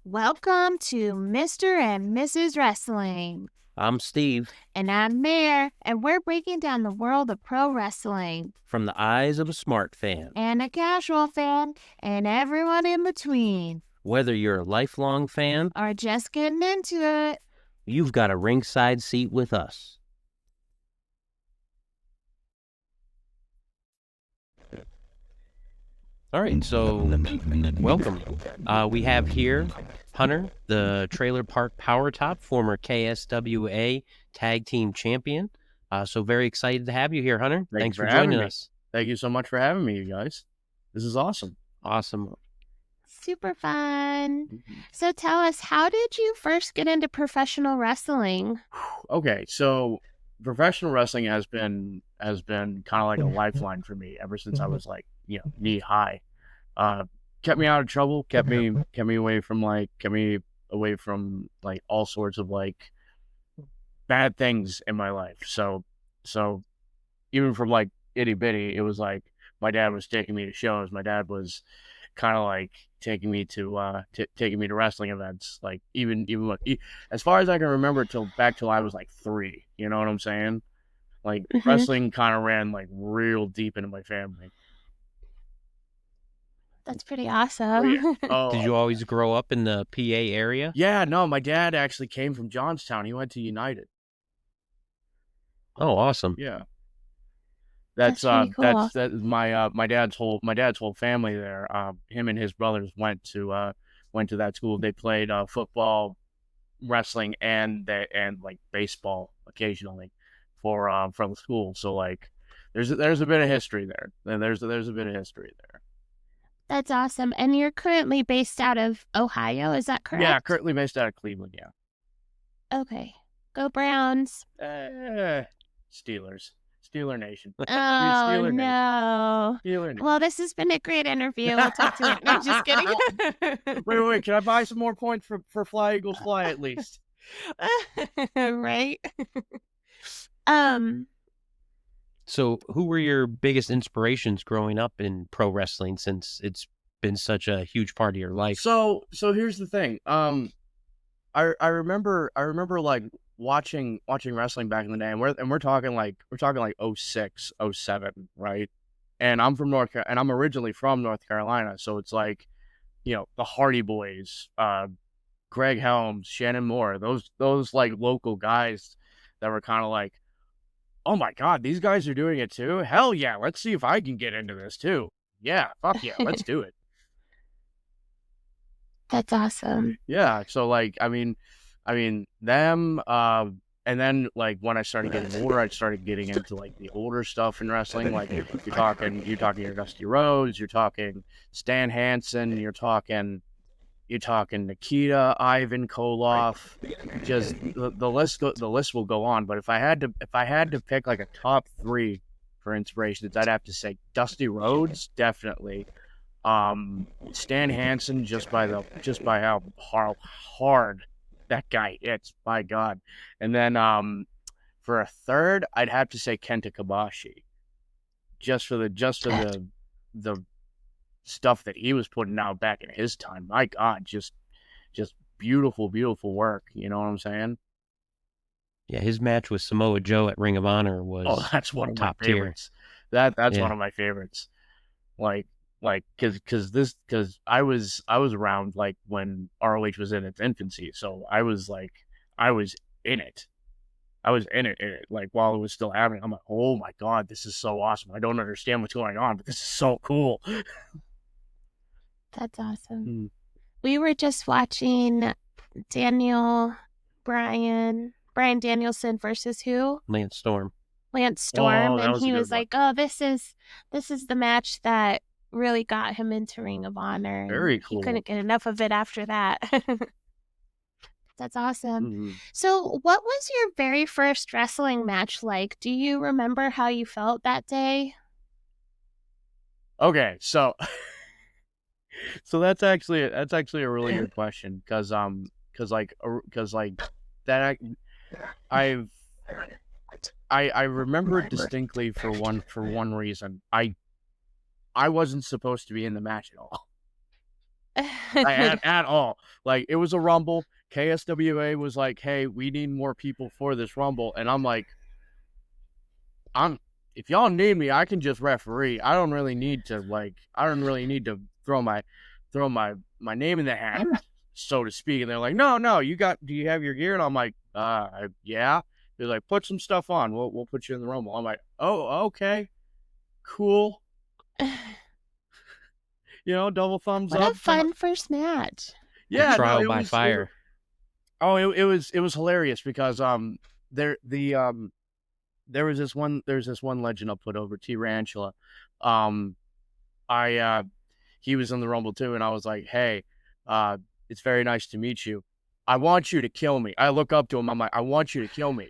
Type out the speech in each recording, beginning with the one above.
Welcome to Mr. and Mrs. Wrestling. I'm Steve. And I'm Mare, and we're breaking down the world of pro wrestling. From the eyes of a smart fan. And a casual fan, and everyone in between. Whether you're a lifelong fan or just getting into it, you've got a ringside seat with us. All right, so welcome. We have here Hunter, the Trailer Park Power Top, former KSWA Tag Team Champion. So very excited to have you here, Hunter. Thanks for joining us. Thank you so much for having me, you guys. This is awesome. Awesome. Super fun. So tell us, how did you first get into professional wrestling? Okay, so professional wrestling has been kind of like a lifeline for me ever since I was like, knee high. Kept me out of trouble, kept me away from all sorts of like bad things in my life. So even from like itty bitty, it was like my dad was taking me to shows. My dad was kind of like taking me to wrestling events. Like even as far as I can remember, till I was like 3. You know what I'm saying? Like wrestling kind of ran like real deep into my family. That's pretty awesome. Did you always grow up in the PA area? Yeah, no, my dad actually came from Johnstown. He went to United. Oh, awesome. Yeah. That's cool. That's my dad's whole family there. Him and his brothers went to that school. They played football, wrestling, and like baseball occasionally for the school. So like there's a bit of history there. There's a bit of history there. That's awesome. And you're currently based out of Ohio, is that correct? Yeah, currently based out of Cleveland, yeah. Okay. Go Browns. Steelers. Steeler Nation. Oh, Steeler no. Nation. Steeler Nation. Well, this has been a great interview. We'll talk to you. No, just kidding. Wait. Can I buy some more points for Fly Eagles Fly at least? Right? So who were your biggest inspirations growing up in pro wrestling, since it's been such a huge part of your life? So here's the thing. I remember like watching wrestling back in the day, and we're talking like 06, 07, right? And I'm originally from North Carolina, so it's like, the Hardy Boys, Greg Helms, Shannon Moore, those like local guys that were kind of like, oh my God, these guys are doing it too? Hell yeah, let's see if I can get into this too. Yeah, fuck yeah, let's do it. That's awesome. Yeah, so like, I mean them, and then like when I started getting older, I started getting into like the older stuff in wrestling. Like you're talking your Dusty Rhodes, you're talking Stan Hansen, you're talking Nikita, Ivan Koloff. Just the list will go on. But if I had to pick like a top 3 for inspirations, I'd have to say Dusty Rhodes, definitely. Stan Hansen, just by how hard that guy hits, my God. And then for a third, I'd have to say Kenta Kobashi, just for the stuff that he was putting out back in his time. My God, just beautiful work. You know what I'm saying? Yeah, his match with Samoa Joe at Ring of Honor was that's one of top my favorites. Tier. That's one of my favorites. Like because I was around like when ROH was in its infancy, so I was in it. I was in it like while it was still happening. I'm like, oh my God, this is so awesome. I don't understand what's going on, but this is so cool. That's awesome. We were just watching Brian Danielson versus who? Lance Storm. And he was like, "Oh, this is the match that really got him into Ring of Honor." Very cool. He couldn't get enough of it after that. That's awesome. So what was your very first wrestling match like? Do you remember how you felt that day? Okay, so that's actually a really good question, because that I remember distinctly for one reason. I wasn't supposed to be in the match at all. at all. Like, it was a Rumble. KSWA was like, hey, we need more people for this Rumble. And I'm like, if y'all need me, I can just referee. I don't really need to throw my name in the hat, so to speak. And they're like, no, do you have your gear? And I'm like, yeah. They're like, put some stuff on. We'll put you in the Rumble. I'm like, oh, okay, cool. Double thumbs up. What a fun first match. Yeah, trial by fire. It was hilarious because there was this one legend I'll put over, T Ranchula. He was in the Rumble too, and I was like, hey, it's very nice to meet you. I want you to kill me. I look up to him. I'm like, I want you to kill me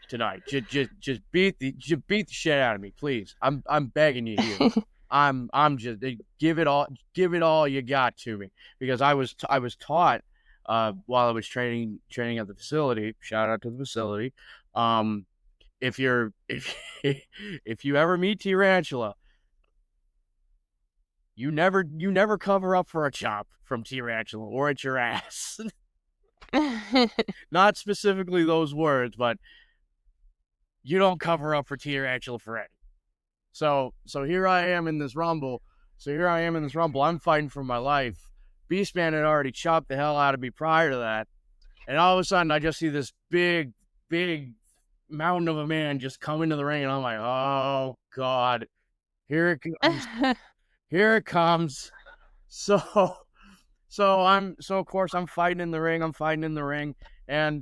tonight. Just beat the shit out of me, please. I'm begging you here. I'm just give it all you got to me, because I was taught while I was training at the facility. Shout out to the facility. If you ever meet T Ranchula, you never cover up for a chop from T Ranchula or at your ass. Not specifically those words, but you don't cover up for T Ranchula for any. So here I am in this Rumble. I'm fighting for my life. Beastman had already chopped the hell out of me prior to that. And all of a sudden, I just see this big mountain of a man just come into the ring. And I'm like, oh, God. Here it comes. Here it comes. So of course, I'm fighting in the ring. And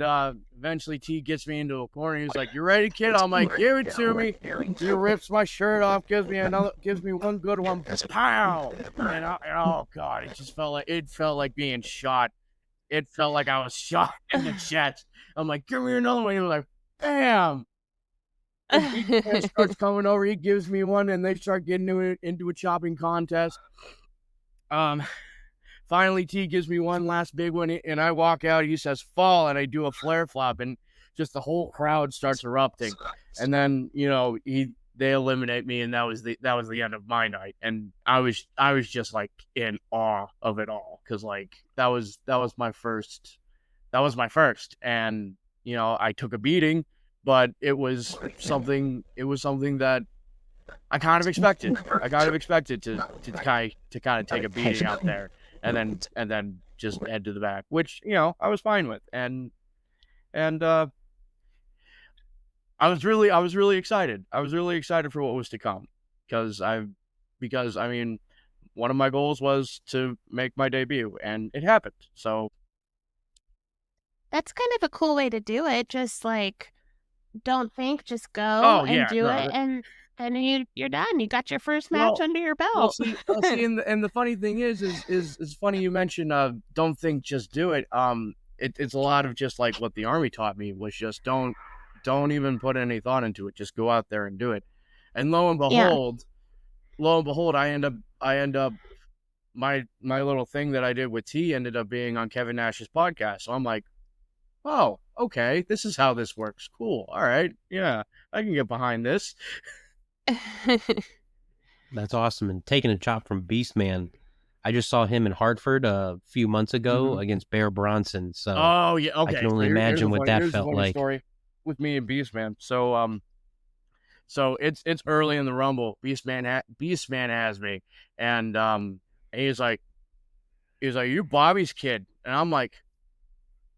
eventually T gets me into a corner. He's like, you ready, kid? I'm like, give it to me. He rips my shirt off, gives me one good one. Pow! And oh, God, it just felt like being shot. It felt like I was shot in the chest. I'm like, give me another one. He was like, bam! And he starts coming over. He gives me one, and they start getting into a chopping contest. Finally, T gives me one last big one, and I walk out. He says, fall, and I do a flare flop, and just the whole crowd starts erupting. And then, they eliminate me, and that was the end of my night. And I was just like in awe of it all, because like that was my first. And I took a beating, but it was something that I kind of expected. I kind of expected to kind of take a beating out there, and then just head to the back, which I was fine with, and I was really excited. I was really excited for what was to come, because I mean, one of my goals was to make my debut, and it happened. So that's kind of a cool way to do it. Just like, don't think, just go and do it, and then you're done. You got your first match under your belt. Well, see, and the funny thing is funny you mentioned don't think, just do it. It's a lot of just like what the Army taught me, was just don't even put any thought into it. Just go out there and do it. And lo and behold, I end up my little thing that I did with T ended up being on Kevin Nash's podcast. So I'm like, oh, okay, this is how this works. Cool. All right. Yeah, I can get behind this. That's awesome. And taking a chop from Beastman, I just saw him in Hartford a few months ago against Bear Bronson. So oh yeah, okay. I can only imagine what that felt like. Story with me and Beastman. So it's early in the Rumble. Beastman has me, and he's like, you Bobby's kid, and I'm like,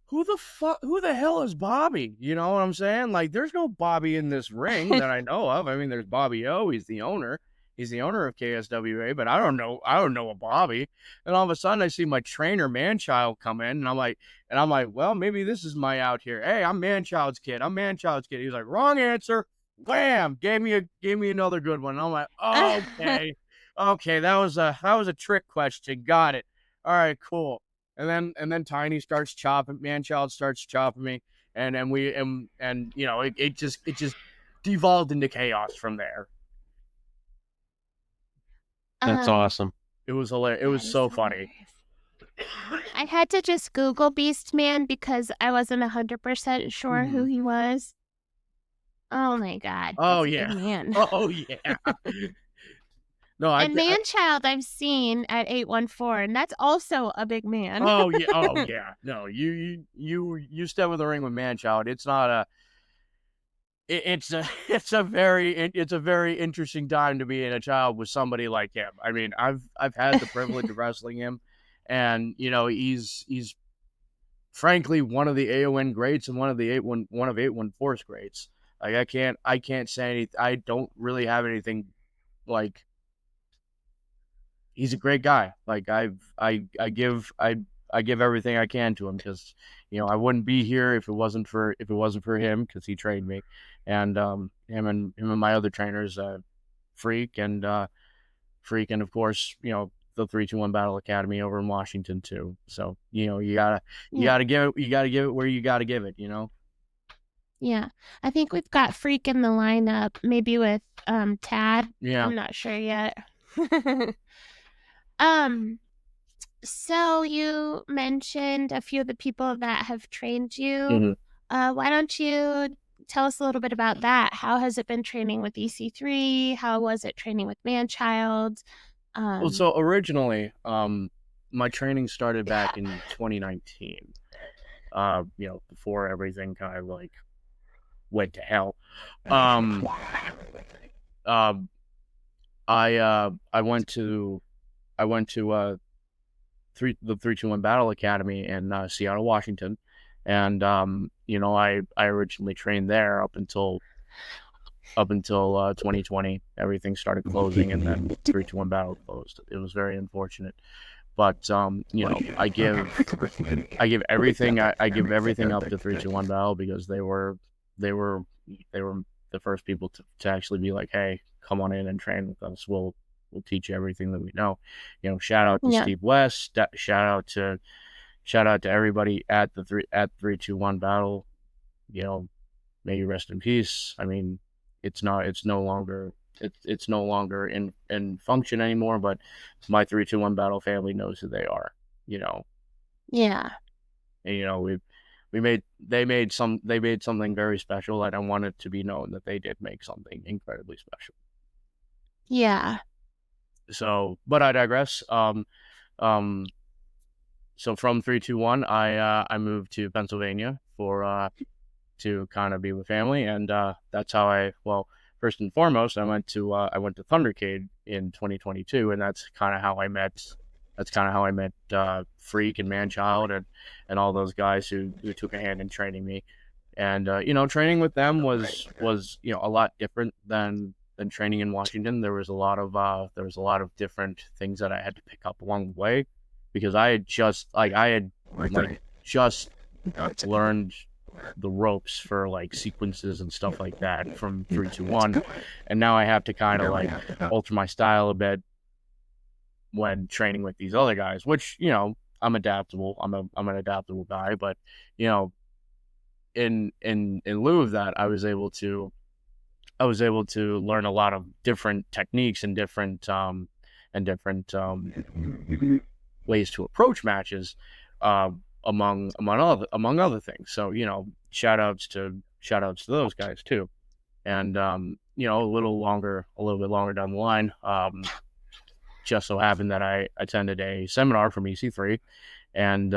who the hell is Bobby? You know what I'm saying? Like, there's no Bobby in this ring that I know of. I mean, there's Bobby O. He's the owner of KSWA, but I don't know a Bobby. And all of a sudden I see my trainer Manchild come in, and I'm like, well, maybe this is my out here. Hey, I'm Manchild's kid. He's like, wrong answer. Wham! Gave me another good one. And I'm like, oh, okay. Okay, that was a trick question. Got it. All right, cool. And then Tiny starts chopping, Manchild starts chopping me, and it just devolved into chaos from there. That's awesome. It was hilarious. It was so funny. I had to just Google Beastman because I wasn't 100% sure who he was. Oh my God. Oh yeah. Man. Oh yeah. No, And man-child I've seen at 814, and that's also a big man. Oh yeah, oh yeah. No, you step in the ring with man-child. It's not a. It's a it's a very interesting time to be in a child with somebody like him. I mean, I've had the privilege of wrestling him, and he's frankly one of the AON greats and one of 814's greats. Like I can't say anything. I don't really have anything like. He's a great guy. Like I give everything I can to him because I wouldn't be here if it wasn't for him because he trained me, and him and my other trainers, Freak and of course the 3-2-1 Battle Academy over in Washington too. So you gotta give it where you gotta give it. Yeah, I think we've got Freak in the lineup, maybe with Tad. Yeah, I'm not sure yet. So you mentioned a few of the people that have trained you. Why don't you tell us a little bit about that? How has it been training with EC3? How was it training with man-child? Well, so originally, my training started back in 2019. Before everything kind of like went to hell. I went to the 3-2-1 Battle Academy in Seattle, Washington, and I originally trained there up until 2020. Everything started closing, and then 3-2-1 Battle closed. It was very unfortunate, but I give everything I give everything up to 3-2-1 Battle because they were the first people to actually be like, hey, come on in and train with us. We'll teach you everything that we know. Shout out to Steve West. Shout out to everybody at the 3-2-1 Battle. May you rest in peace. I mean, it's no longer in function anymore, but my 3-2-1 Battle family knows who they are. Yeah. And they made something very special, and I want it to be known that they did make something incredibly special. Yeah. So, but I digress. So from 3-2-1, I moved to Pennsylvania to kind of be with family, and that's how first and foremost, I went to Thundercade in 2022, and that's kind of how I met Freak and Manchild and all those guys who took a hand in training me. And training with them was a lot different than training in Washington. There was a lot of different things that I had to pick up along the way because I had just learned the ropes for like sequences and stuff like that from 3-2-1, and now I have to kind of like alter my style a bit when training with these other guys, which I'm adaptable. I'm an adaptable guy, but in lieu of that, I was able to learn a lot of different techniques and different ways to approach matches, among other things. So shout outs to those guys too. And a little bit longer down the line, just so happened that I attended a seminar from EC3, and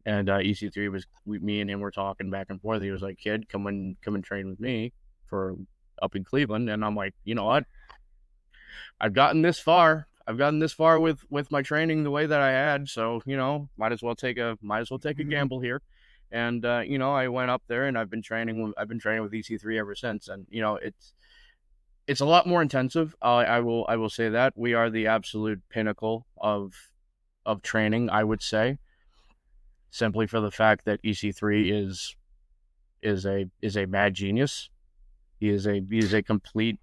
EC3 was me and him were talking back and forth. He was like, "Kid, come and train with me for up in Cleveland." And I'm like, you know what? I've gotten this far with my training the way that I had, so might as well take a gamble here. And I went up there, and I've been training with EC3 ever since. And it's a lot more intensive. I will say that we are the absolute pinnacle of training, I would say, simply for the fact that EC3 is a mad genius. He is a complete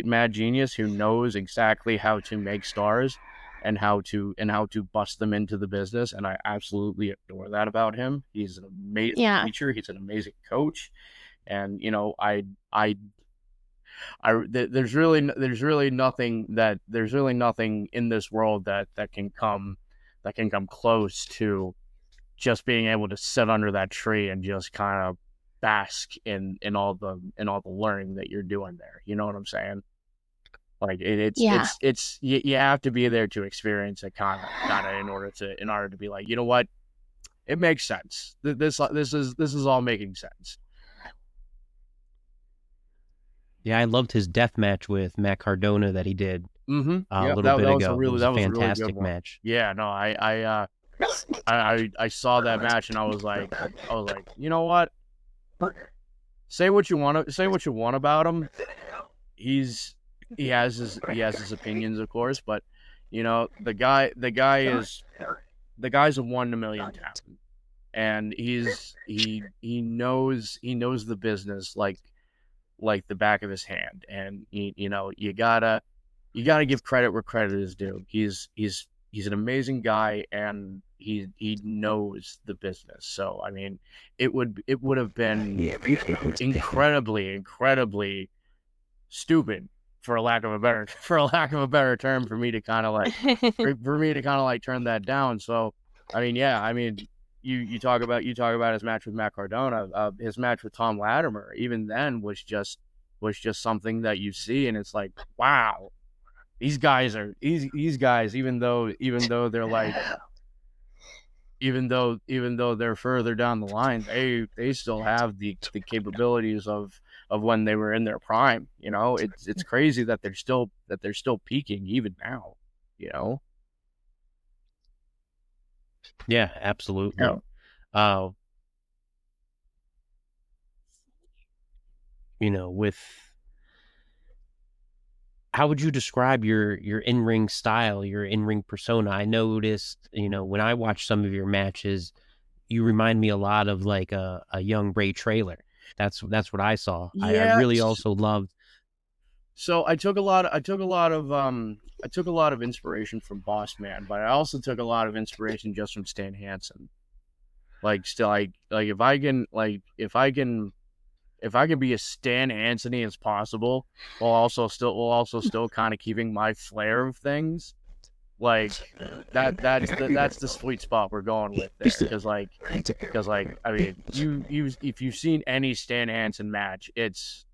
mad genius who knows exactly how to make stars and how to bust them into the business, and I absolutely adore that about him. He's an amazing teacher. He's an amazing coach, and there's really nothing in this world that can come close to just being able to sit under that tree and just kind of bask in all the learning that you're doing there. You know what I'm saying? Like Yeah. it's you have to be there to experience it kind of in order to be like, you know what, it makes sense. This is all making sense. Yeah, I loved his death match with Matt Cardona that he did a Yeah, little bit ago. It was a that was a really good fantastic one. match. Yeah, no, I saw that match and I was like, you know what? Say what you want about him. He has his opinions, of course, but you know, the guy's a 1 in a million talent, and he knows the business like the back of his hand, and you know, you gotta give credit where credit is due. He's an amazing guy, and he knows the business. So I mean, it would have been incredibly stupid, for a lack of a better term, for me to kind of like turn that down. So I mean, yeah, I mean, you talk about his match with Matt Cardona, his match with Tom Latimer, even then was just something that you see, and it's like, wow, these guys, even though they're like, even though they're further down the line, they still have the capabilities of when they were in their prime. You know, it's crazy that they're still peaking even now. You know. Yeah, absolutely. Yeah. You know, with how would you describe your in-ring style, your in-ring persona? I noticed, you know, when I watch some of your matches, you remind me a lot of like a young Ray Traylor. That's what I saw. I Yeah. really also loved. So I took a lot of inspiration from Boss Man, but I also took a lot of inspiration just from Stan Hansen. Like, still, if I can be as Stan Hansen-y as possible, while also still kind of keeping my flair of things, like that's the sweet spot we're going with there. Because I mean, if you've seen any Stan Hansen match, it's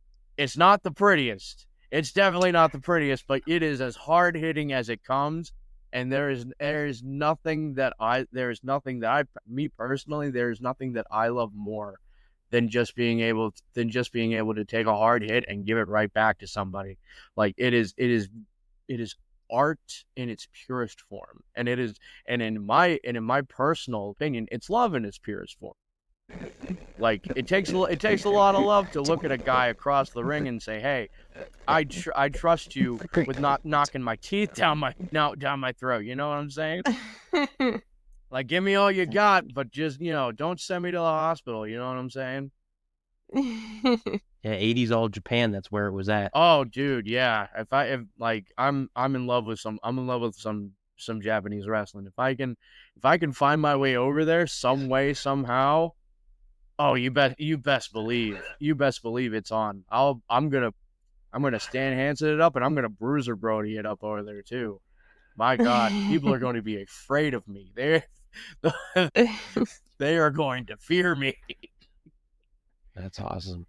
not the prettiest. It's definitely not the prettiest, but it is as hard hitting as it comes. And there is nothing that me personally, there is nothing that I love more than just being able to take a hard hit and give it right back to somebody. Like, it is art in its purest form, and in my personal opinion, it's love in its purest form. Like, it takes a lot of love to look at a guy across the ring and say, hey, I trust you with not knocking my teeth down my throat. You know what I'm saying? Like, give me all you got, but just, you know, don't send me to the hospital. You know what I'm saying? Yeah, 80s all Japan. That's where it was at. Oh, dude, yeah. I'm in love with some Japanese wrestling. If I can find my way over there some way, somehow, oh, you best believe it's on. I'm gonna Stan Hansen it up, and I'm gonna Bruiser Brody it up over there too. My God, people are going to be afraid of me. They are going to fear me. That's awesome.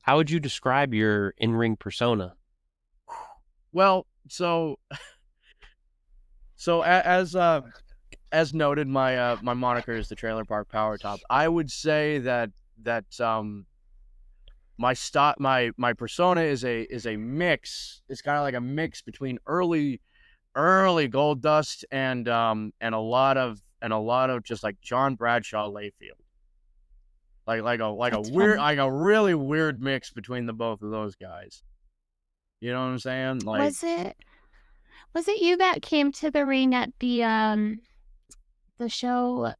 How would you describe your in-ring persona? Well, so as noted, my moniker is the Trailer Park Power Top. I would say that my persona is a mix. It's kind of like a mix between early Gold Dust and a lot of just like John Bradshaw Layfield. Like a really weird mix between the both of those guys. You know what I'm saying? Like, was it you that came to the ring at the show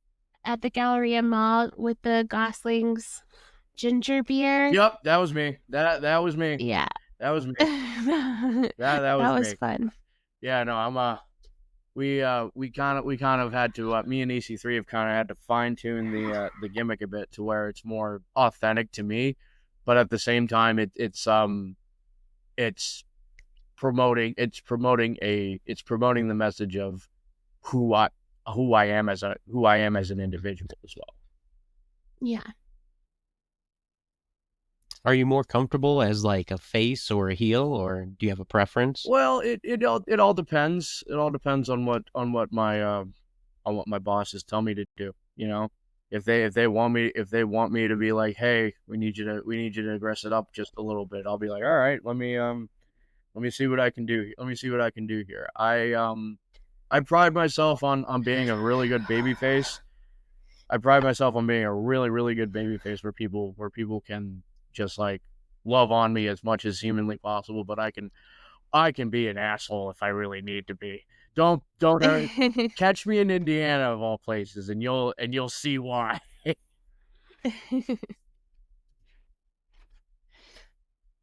at the Galleria Mall with the Goslings ginger beer? Yep, that was me. That was me. Yeah. That was me. that was me. Fun. Yeah, no, we kind of had to me and EC3 have kind of had to fine tune the gimmick a bit to where it's more authentic to me, but at the same time it's promoting the message of who I am as an individual as well. Yeah. Are you more comfortable as like a face or a heel, or do you have a preference? Well, it all depends. It all depends on what my bosses tell me to do. You know, if they want me to be like, hey, we need you to aggress it up just a little bit, I'll be like, all right, let me see what I can do. Let me see what I can do here. I pride myself on being a really good baby face. I pride myself on being a really, really good baby face where people can just like love on me as much as humanly possible, but I can be an asshole if I really need to be. Don't catch me in Indiana of all places, and you'll see why.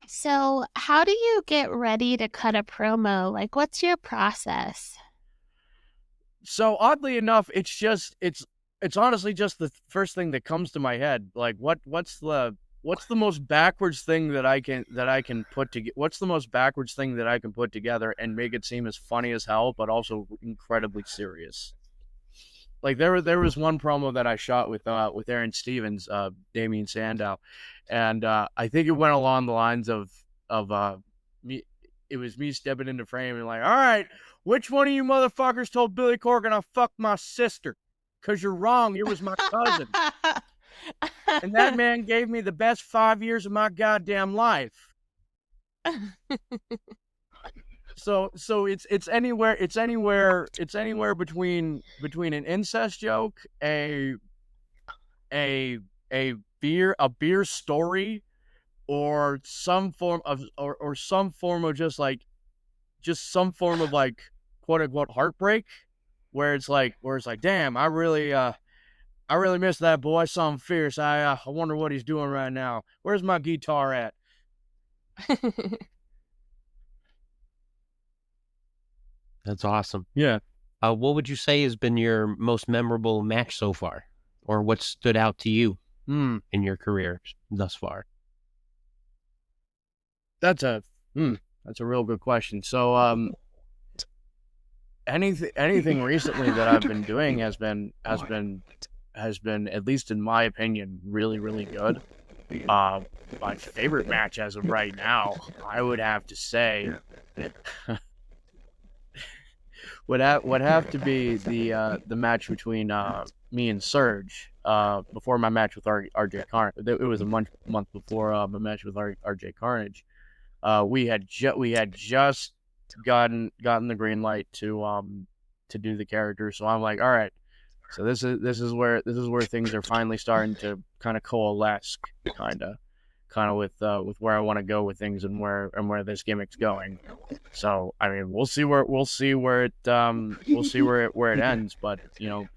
So, how do you get ready to cut a promo? Like, what's your process? So oddly enough, it's honestly just the first thing that comes to my head. Like what's the most backwards thing that I can put together? What's the most backwards thing that I can put together and make it seem as funny as hell, but also incredibly serious? Like there was one promo that I shot with Aaron Stevens, Damian Sandow, and I think it went along the lines of me. It was me stepping into frame and like, all right, which one of you motherfuckers told Billy Corgan I fucked my sister? Because you're wrong. It was my cousin. And that man gave me the best 5 years of my goddamn life. So it's anywhere between an incest joke, a beer story, or some form of just some form of like quote unquote heartbreak, where it's like damn, I really miss that boy. I saw him fierce. I wonder what he's doing right now. Where's my guitar at? That's awesome. Yeah. What would you say has been your most memorable match so far, or what stood out to you in your career thus far? That's a real good question. So anything recently that I've been doing has been at least in my opinion really, really good. My favorite match as of right now, I would have to say would have to be the match between me and Surge before my match with RJ Carnage. It was a month before my match with RJ Carnage. We had just gotten the green light to do the character, so I'm like, all right, so this is where things are finally starting to kind of coalesce, kind of with where I want to go with things and where this gimmick's going. So I mean, we'll see where it ends. But you know,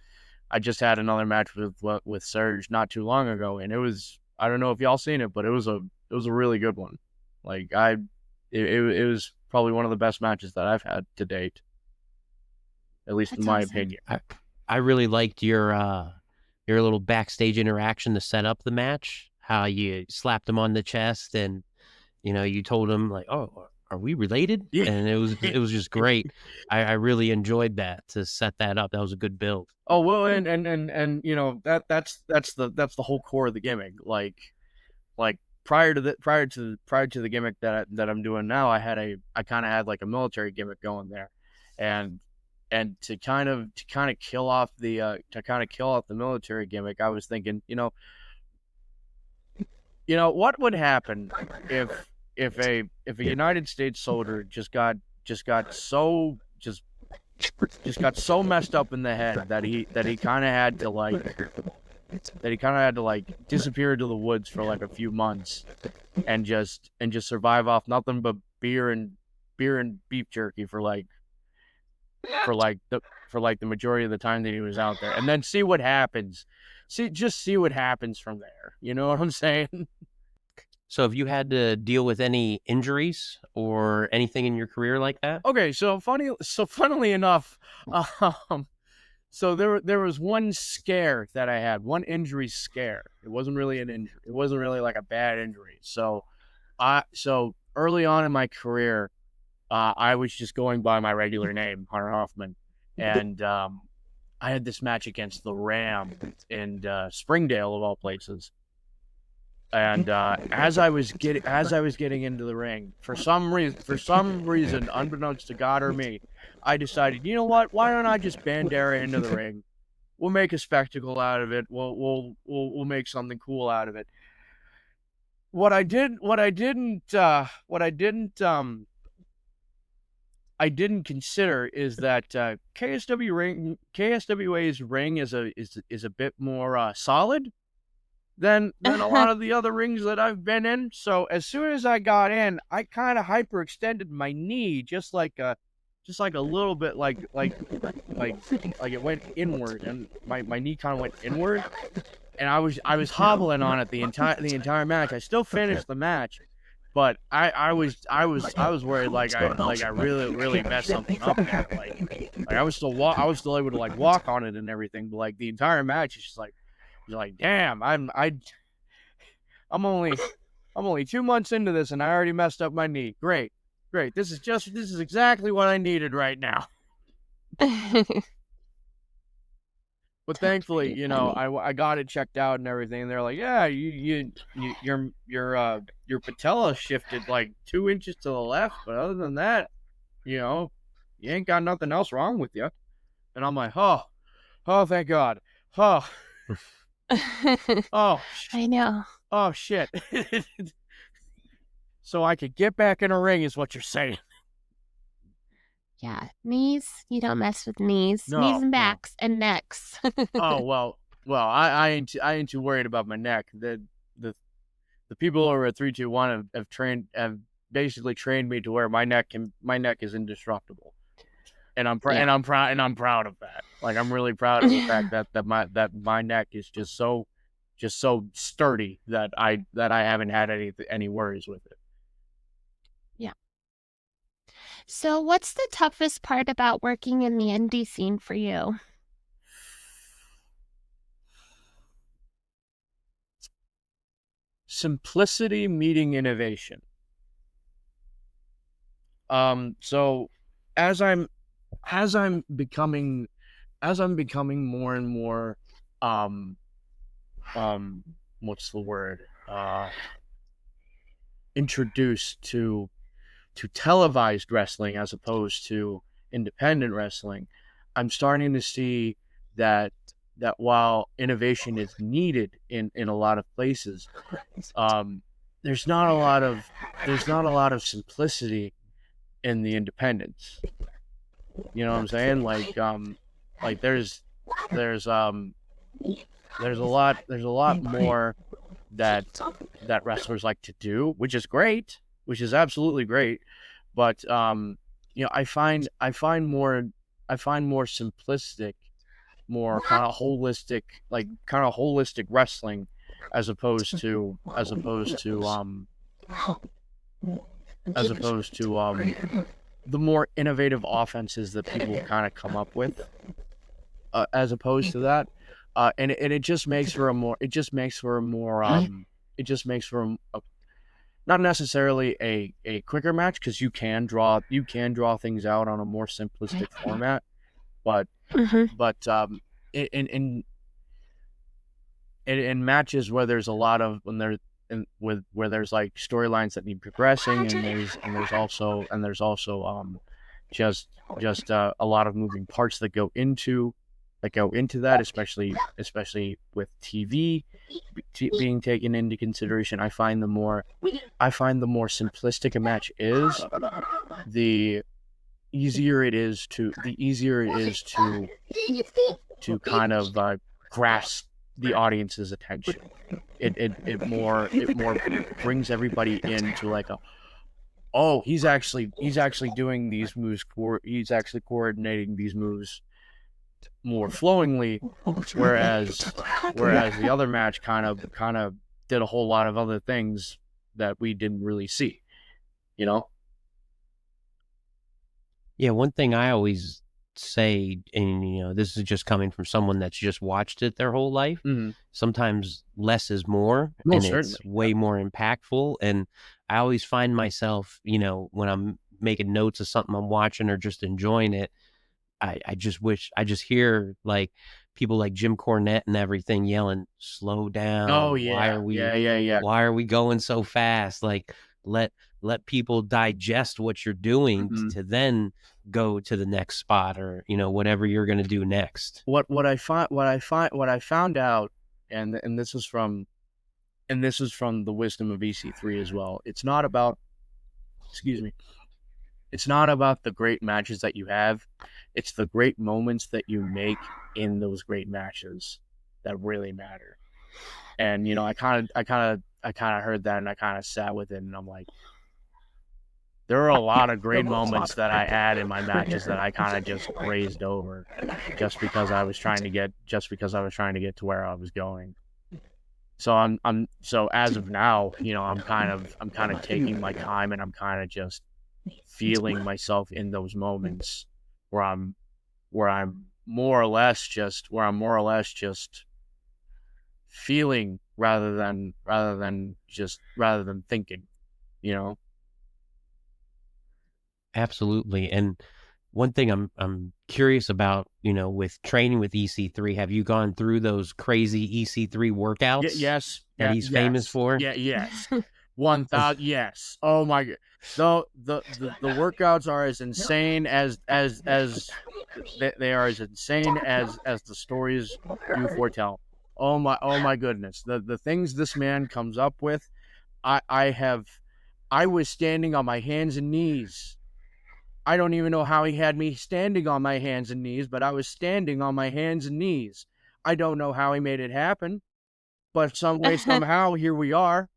I just had another match with Surge not too long ago, and it was, I don't know if y'all seen it, but it was a really good one. Like it was probably one of the best matches that I've had to date, at least in my opinion. I really liked your little backstage interaction to set up the match. How you slapped him on the chest and you told him like, "Oh, are we related?" Yeah. And it was just great. I really enjoyed that to set that up. That was a good build. Oh well, and that's the whole core of the gimmick. Like prior to the gimmick that I'm doing now, I kind of had like a military gimmick going there, and to kind of kill off the military gimmick, I was thinking, what would happen if a United States soldier just got so messed up in the head that he kind of had to disappear into the woods for like a few months and just survive off nothing but beer and beef jerky for the majority of the time that he was out there, and then see what happens. See what happens from there. You know what I'm saying? So have you had to deal with any injuries or anything in your career like that? Okay, so funnily enough, so there was one scare that I had, one injury scare. It wasn't really an injury. It wasn't really like a bad injury. So early on in my career, I was just going by my regular name, Hunter Hoffman, and I had this match against the Ram in Springdale of all places. And as I was getting into the ring, for some reason, unbeknownst to God or me, I decided, you know what? Why don't I just Bandera into the ring? We'll make a spectacle out of it. We'll make something cool out of it. I didn't consider is that KSWA's ring is a bit more solid than a lot of the other rings that I've been in. So as soon as I got in, I kind of hyperextended my knee, just like a little bit, like it went inward, and my knee kind of went inward, and I was hobbling on it the entire match. I still finished the match, but I was worried like I really messed something up there. Like I was still able to like walk on it and everything, but like the entire match is just like, you're like, damn, I'm only 2 months into this and I already messed up my knee. Great. This is exactly what I needed right now. But thankfully, you know, I got it checked out and everything. And they're like, yeah, your patella shifted like 2 inches to the left, but other than that, you know, you ain't got nothing else wrong with you. And I'm like, oh, thank God. Oh. Oh, I know. Oh shit. So I could get back in a ring is what you're saying. Yeah, knees. You don't mess with knees. No, knees and backs and necks. Oh well. I ain't too worried about my neck. The people over at 321 have basically trained me to where my neck is indestructible, and I'm proud of that. Like I'm really proud of the fact that my neck is just so sturdy that I haven't had any worries with it. Yeah. So what's the toughest part about working in the indie scene for you? Simplicity meeting innovation. So as I'm becoming more and more what's the word? Introduced to televised wrestling as opposed to independent wrestling, I'm starting to see that while innovation is needed in a lot of places, there's not a lot of simplicity in the independents. You know what I'm saying? Like there's a lot more that wrestlers like to do, which is great, which is absolutely great. But you know, I find more simplistic, more kind of holistic wrestling as opposed to the more innovative offenses that people kind of come up with, as opposed to that. And it just makes for a more not necessarily a quicker match, because you can draw things out on a more simplistic format, but in matches where there's a lot of where there's like storylines that need progressing, and there's also just a lot of moving parts that go into that, especially with TV being taken into consideration. I find the more simplistic a match is, the easier it is to kind of grasp the audience's attention. It more brings everybody into like he's actually doing these moves, he's actually coordinating these moves more flowingly, whereas the other match kind of did a whole lot of other things that we didn't really see, you know? Yeah, one thing I always say, and you know, this is just coming from someone that's just watched it their whole life, sometimes less is more, and it's way more impactful. And I always find myself, you know, when I'm making notes of something I'm watching or just enjoying it, I just hear like people like Jim Cornette and everything yelling, "Slow down! Oh yeah, Why are we going so fast? Like, let people digest what you're doing to then go to the next spot, or whatever you're going to do next." What I found out, and this is from the wisdom of EC3 as well. It's not about, it's not about the great matches that you have. It's the great moments that you make in those great matches that really matter. And I kind of heard that, and I kind of sat with it, and I'm like, there are a lot of great moments that I had in my matches that I kind of just grazed over, just because I was trying to get to where I was going. So so as of now, I'm kind of taking my time, and I'm kind of just feeling myself in those moments where I'm more or less just feeling rather than thinking, Absolutely. And one thing I'm curious about, with training with EC3, have you gone through those crazy EC3 workouts? Yes. That he's famous for? Yeah. Yes. 1,000. Yes. Oh my God. The workouts are as insane as they are as insane as the stories do foretell. Oh my goodness. The things this man comes up with, I was standing on my hands and knees. I don't even know how he had me standing on my hands and knees, but I was standing on my hands and knees. I don't know how he made it happen, but some way, somehow, here we are.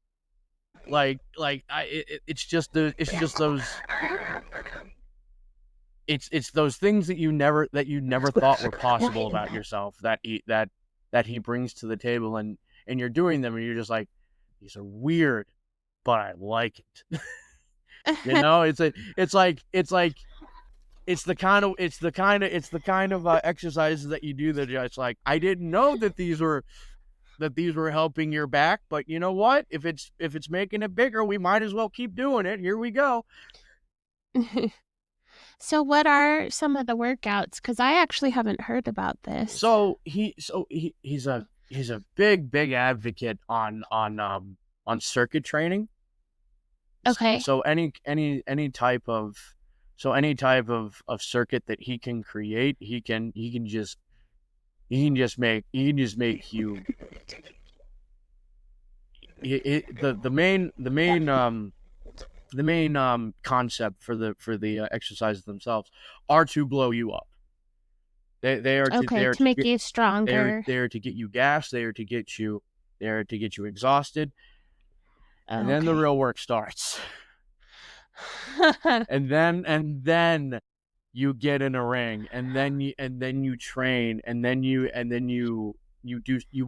It's just those things that you never thought were possible about yourself that he brings to the table, and you're doing them, and you're just like, these are weird, but I like it. It's the kind of exercises that you do that it's like, I didn't know that these were helping your back, but you know what? If it's making it bigger, we might as well keep doing it. Here we go. So what are some of the workouts? Because I actually haven't heard about this. So he's a big advocate on circuit training. Okay. So any type of circuit that he can create, he can just make you. The main concept for the exercises themselves are to blow you up. They are to make you stronger. They are to get you gassed. They are to get you exhausted. And then the real work starts. and then you get in a ring, and then you train, and then you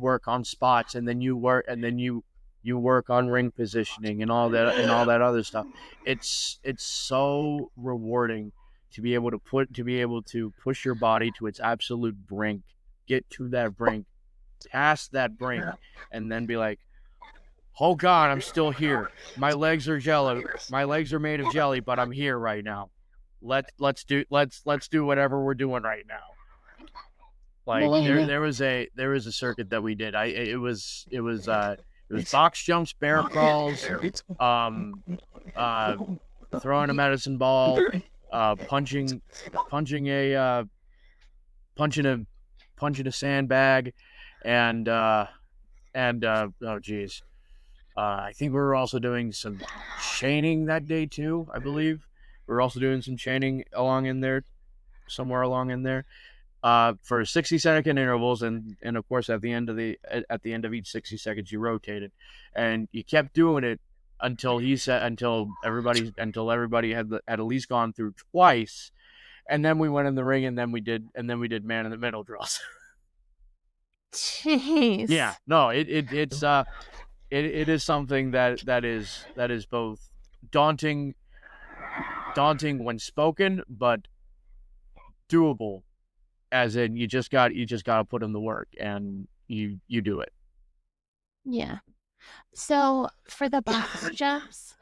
work on spots, and then you work on ring positioning and all that other stuff. It's so rewarding to be able to push your body to its absolute brink, get to that brink, past that brink, and then be like, oh God, I'm still here. My legs are jello. My legs are made of jelly, but I'm here right now. Let's do whatever we're doing right now. Like there was a circuit that we did. It was box jumps, bear crawls, throwing a medicine ball, punching a sandbag, and oh geez. I think we were also doing some chaining that day too, I believe. We were also doing some chaining somewhere along in there, for 60-second intervals, and of course at the end of each 60 seconds you rotated, and you kept doing it until everybody had at least gone through twice, and then we went in the ring, and then we did man in the middle drills. Jeez. Yeah, no, it is something that is both daunting when spoken, but doable, as in you just got to put in the work, and you do it. Yeah. So for the box jumps,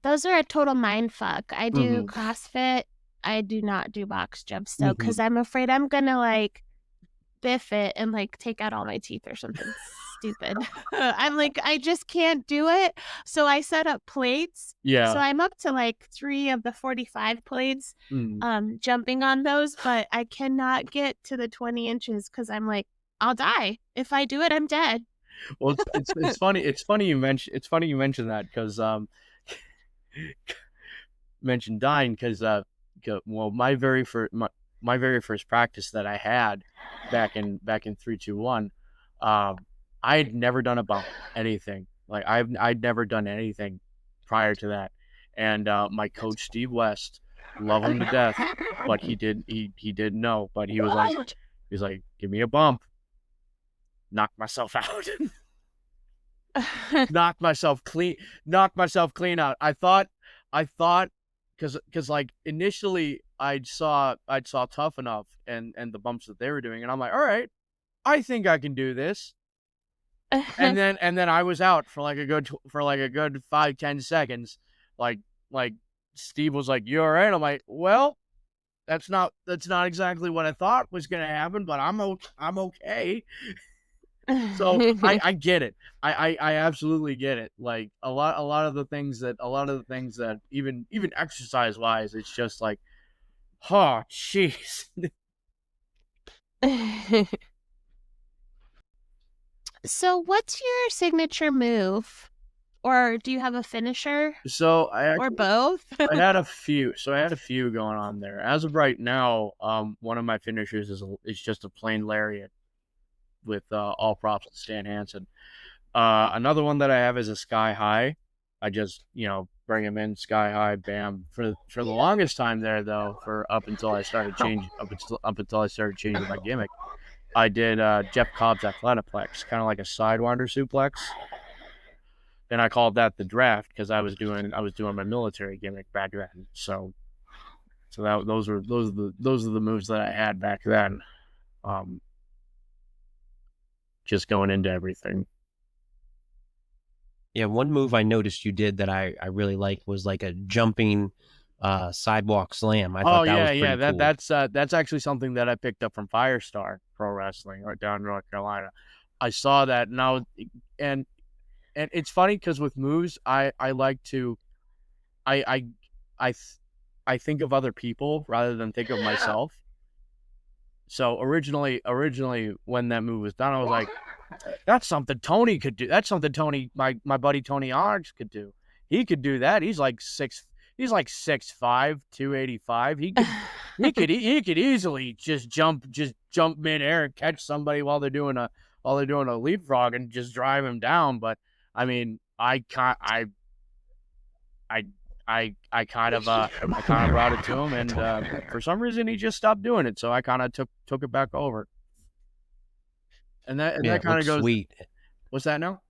those are a total mind fuck. I do CrossFit. I do not do box jumps though, because I'm afraid I'm gonna biff it and like take out all my teeth or something stupid. I'm like, I just can't do it. So I set up plates. Yeah. So I'm up to like 3 of the 45 plates, jumping on those, but I cannot get to the 20 inches because I'm like, I'll die. If I do it, I'm dead. Well, it's funny. It's funny you mentioned that because mentioned dying because well, my very first practice that I had back in 3-2-1, I had never done about anything. Like I'd never done anything prior to that, and my coach Steve West, love him to death, but he didn't know, but he was like, give me a bump, knock myself out. knock myself clean out. I thought because like initially I saw Tough Enough and the bumps that they were doing, and I'm like, all right, I think I can do this. and then I was out for like a good 5-10 seconds. Like Steve was like, you all right? I'm like, well, that's not exactly what I thought was gonna happen, but I'm okay. So I get it. I absolutely get it. Like a lot of the things that even exercise wise, it's just like, oh jeez. So what's your signature move? Or do you have a finisher? So or both? I had a few. So I had a few going on there. As of right now, one of my finishers is just a plain lariat with all props to Stan Hansen. Another one that I have is a sky high. I just, bring him in sky high, bam. For the longest time there though, up until I started changing my gimmick, I did Jeff Cobb's Athletiplex, kind of like a sidewinder suplex. And I called that the draft because I was doing my military gimmick back then. So those are the moves that I had back then. Just going into everything. Yeah, one move I noticed you did that I really liked was like a jumping sidewalk slam. I thought that was pretty cool. That's actually something that I picked up from Firestar Pro Wrestling right down in North Carolina. I saw that and it's funny because with moves I like to I think of other people rather than think of myself. So originally when that move was done, I was like, that's something Tony could do. That's something my buddy Tony Onyx could do. He could do that. He's like 6'5", 285. He could easily just jump midair and catch somebody while they're doing a leapfrog and just drive him down. But I mean, I kind of brought it to him, and for some reason he just stopped doing it. So I kind of took it back over. And that kind of goes sweet. What's that now?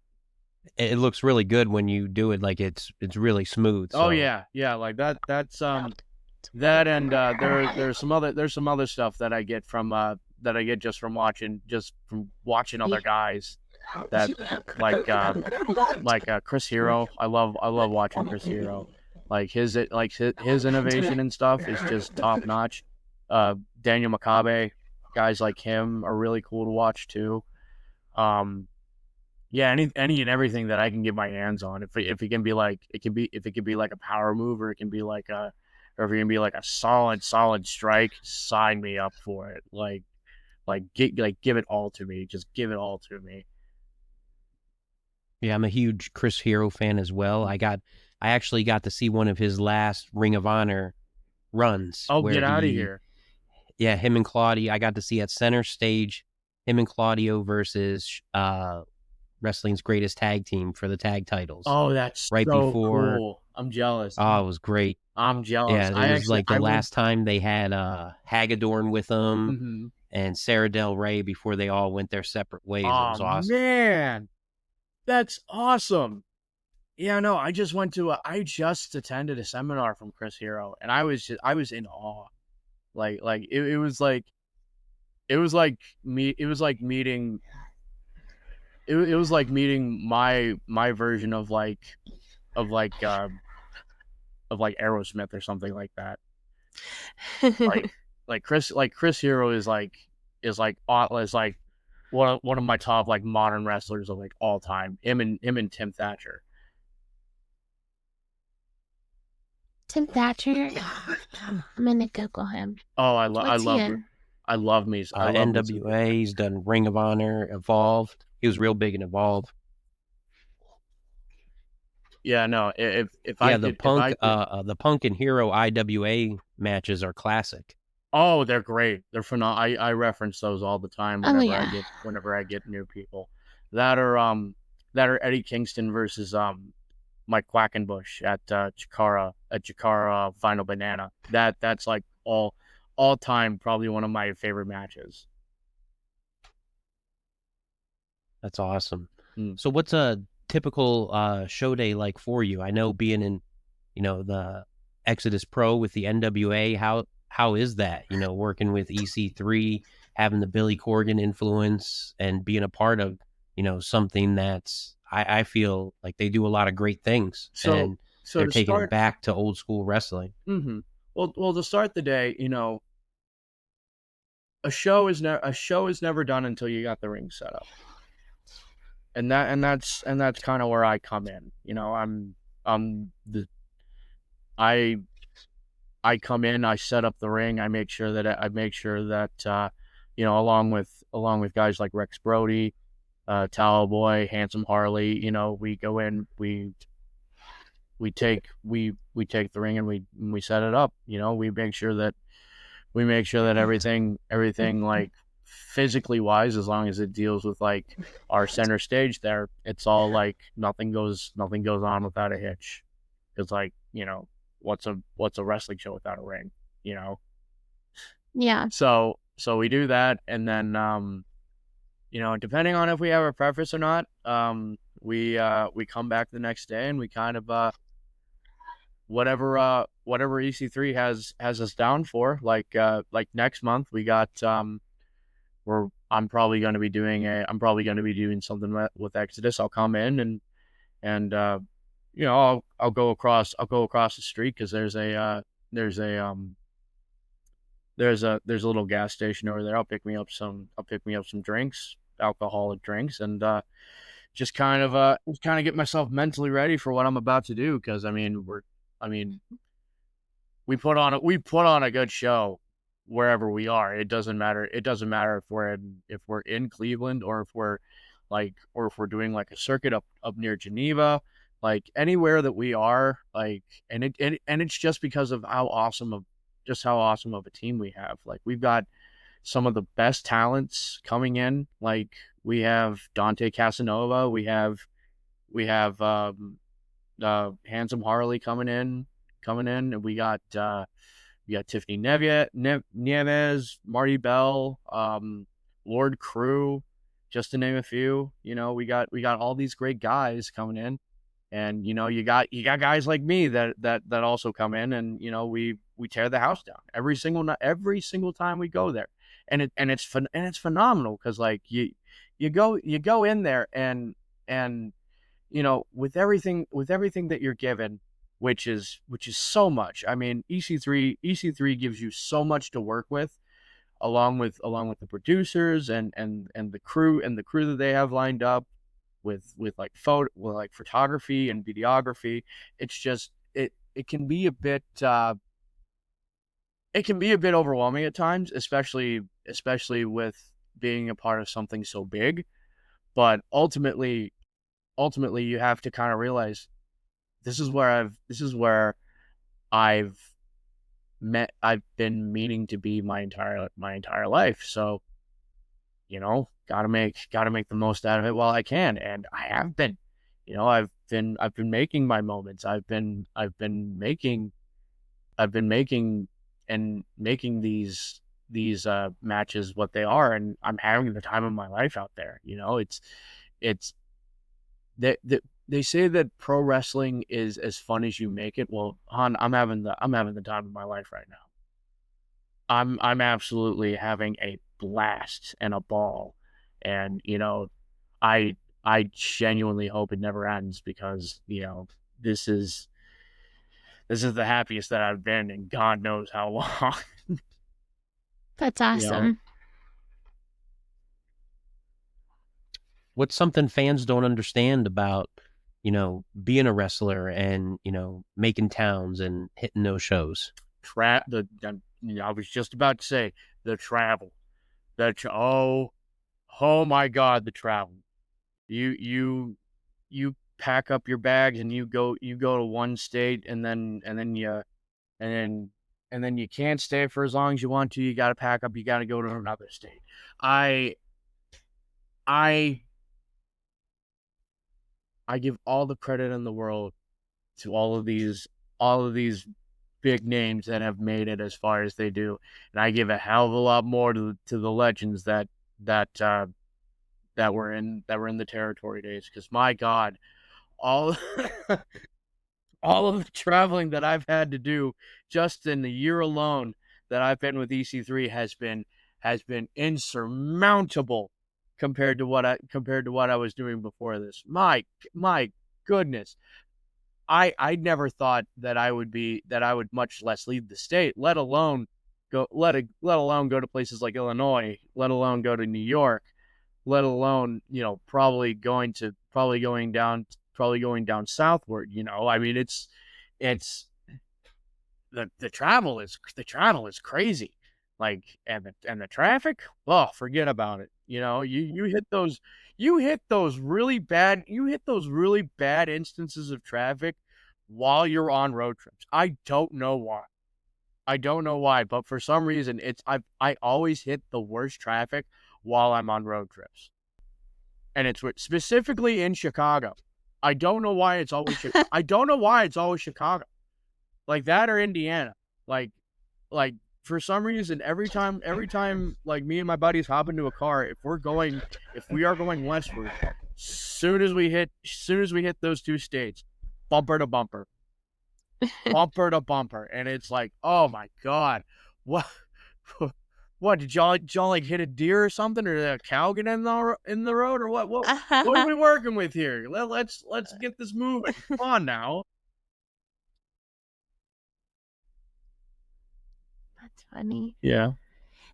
It looks really good when you do it. Like it's really smooth. So. Oh yeah, like that. That's that, and there's some other stuff that I get just from watching other guys. That like Chris Hero. I love watching Chris Hero. Like his innovation and stuff is just top notch. Daniel Makabe, guys like him are really cool to watch too. Yeah, any and everything that I can get my hands on. If it can be like a power move, or if it can be like a solid strike, sign me up for it. Give it all to me. Just give it all to me. Yeah, I'm a huge Chris Hero fan as well. I actually got to see one of his last Ring of Honor runs. Oh, get out of here. Yeah, him and Claudio. I got to see at center stage, him and Claudio versus wrestling's greatest tag team for the tag titles. Oh, that's right so before. Cool. I'm jealous. Oh, it was great. I'm jealous. Yeah, it was like the last time they had Hagedorn with them and Sarah Del Rey before they all went their separate ways. Oh, it was awesome. Man, that's awesome. Yeah, no, I just attended a seminar from Chris Hero, and I was in awe. It was like meeting my version of Aerosmith or something like that. Chris Hero is is like one of my top like modern wrestlers of like all time. Him and Tim Thatcher. Tim Thatcher. I'm gonna Google him. Oh, I What's he love in? I love me. I love NWA. He's done Ring of Honor, Evolved. He was real big in Evolved. Yeah, no. The Punk and Hero IWA matches are classic. Oh, they're great. They're phenomenal. I reference those all the time whenever I get new people. That are Eddie Kingston versus Mike Quackenbush at Chikara Final Banana. That's like all time probably one of my favorite matches. That's awesome. So what's a typical show day like for you? I know being in, the Exodus Pro with the NWA, how is that? Working with EC3, having the Billy Corgan influence and being a part of, something that's, I feel like they do a lot of great things. So they're taking it back to old school wrestling. Mm-hmm. Well, to start the day, a show is never done until you got the ring set up. And that's kind of where I come in. I come in, I set up the ring, I make sure that along with guys like Rex Brody, Tallow Boy, Handsome Harley, we go in, we take the ring and we set it up. We make sure that everything like physically wise, as long as it deals with like our center stage there, it's all like nothing goes on without a hitch. It's like, what's a wrestling show without a ring, Yeah. So we do that, and then depending on if we have a preference or not, we come back the next day and we kind of whatever EC3 has us down for. Like next month we got I'm probably going to be doing something with Exodus. I'll come in and I'll go across the street, because there's a little gas station over there. I'll pick me up some drinks, alcoholic drinks, and just kind of get myself mentally ready for what I'm about to do, because we put on a good show wherever we are. It doesn't matter if we're in Cleveland, or if we're doing like a circuit up near Geneva, like anywhere that we are, like, and it's just because of how awesome of a team we have. Like, we've got some of the best talents coming in. Like, we have Dante Casanova, we have Handsome Harley coming in, and we got Tiffany Nieves, Marty Bell, Lord Crew, just to name a few. We got all these great guys coming in, and you got guys like me that also come in, and we tear the house down every single time we go there, and it's phenomenal, because like you go in there and with everything that you're given, which is so much. I mean, EC3 gives you so much to work with, along with the producers and the crew that they have lined up with photography and videography. It's just it can be a bit overwhelming at times, especially with being a part of something so big. But ultimately you have to kind of realize this is where I've been meaning to be my entire life. So, gotta make the most out of it while I can. And I have been, I've been making my moments. I've been making these matches what they are, and I'm having the time of my life out there. It's they say that pro wrestling is as fun as you make it. Well, Hunn, I'm having the time of my life right now. I'm absolutely having a blast and a ball, and I genuinely hope it never ends, because this is the happiest that I've been in God knows how long. That's awesome. what's something fans don't understand about, being a wrestler and, making towns and hitting those shows? I was just about to say the travel. Oh my God, the travel. You pack up your bags and you go to one state, and then you can't stay for as long as you want to. You got to pack up. You got to go to another state. I give all the credit in the world to all of these big names that have made it as far as they do, and I give a hell of a lot more to the legends that were in the territory days. Because my God, all all of the traveling that I've had to do just in the year alone that I've been with EC3 has been insurmountable compared to what I was doing before this. My goodness. I never thought that I would much less leave the state, let alone go to places like Illinois, let alone go to New York, let alone, probably going down southward. I mean, it's the travel is crazy. Like, and the traffic, oh, forget about it. You hit those really bad instances of traffic while you're on road trips. I don't know why, but for some reason I always hit the worst traffic while I'm on road trips. And it's specifically in Chicago. I don't know why it's always Chicago. Like that or Indiana. Like for some reason, every time like me and my buddies hop into a car, if we are going westward, soon as we hit those two states, bumper to bumper, and it's like, oh my God, what did y'all like hit a deer or something, or a cow get in the road, or what are we working with here? Let's get this moving. Come on now. That's funny. Yeah.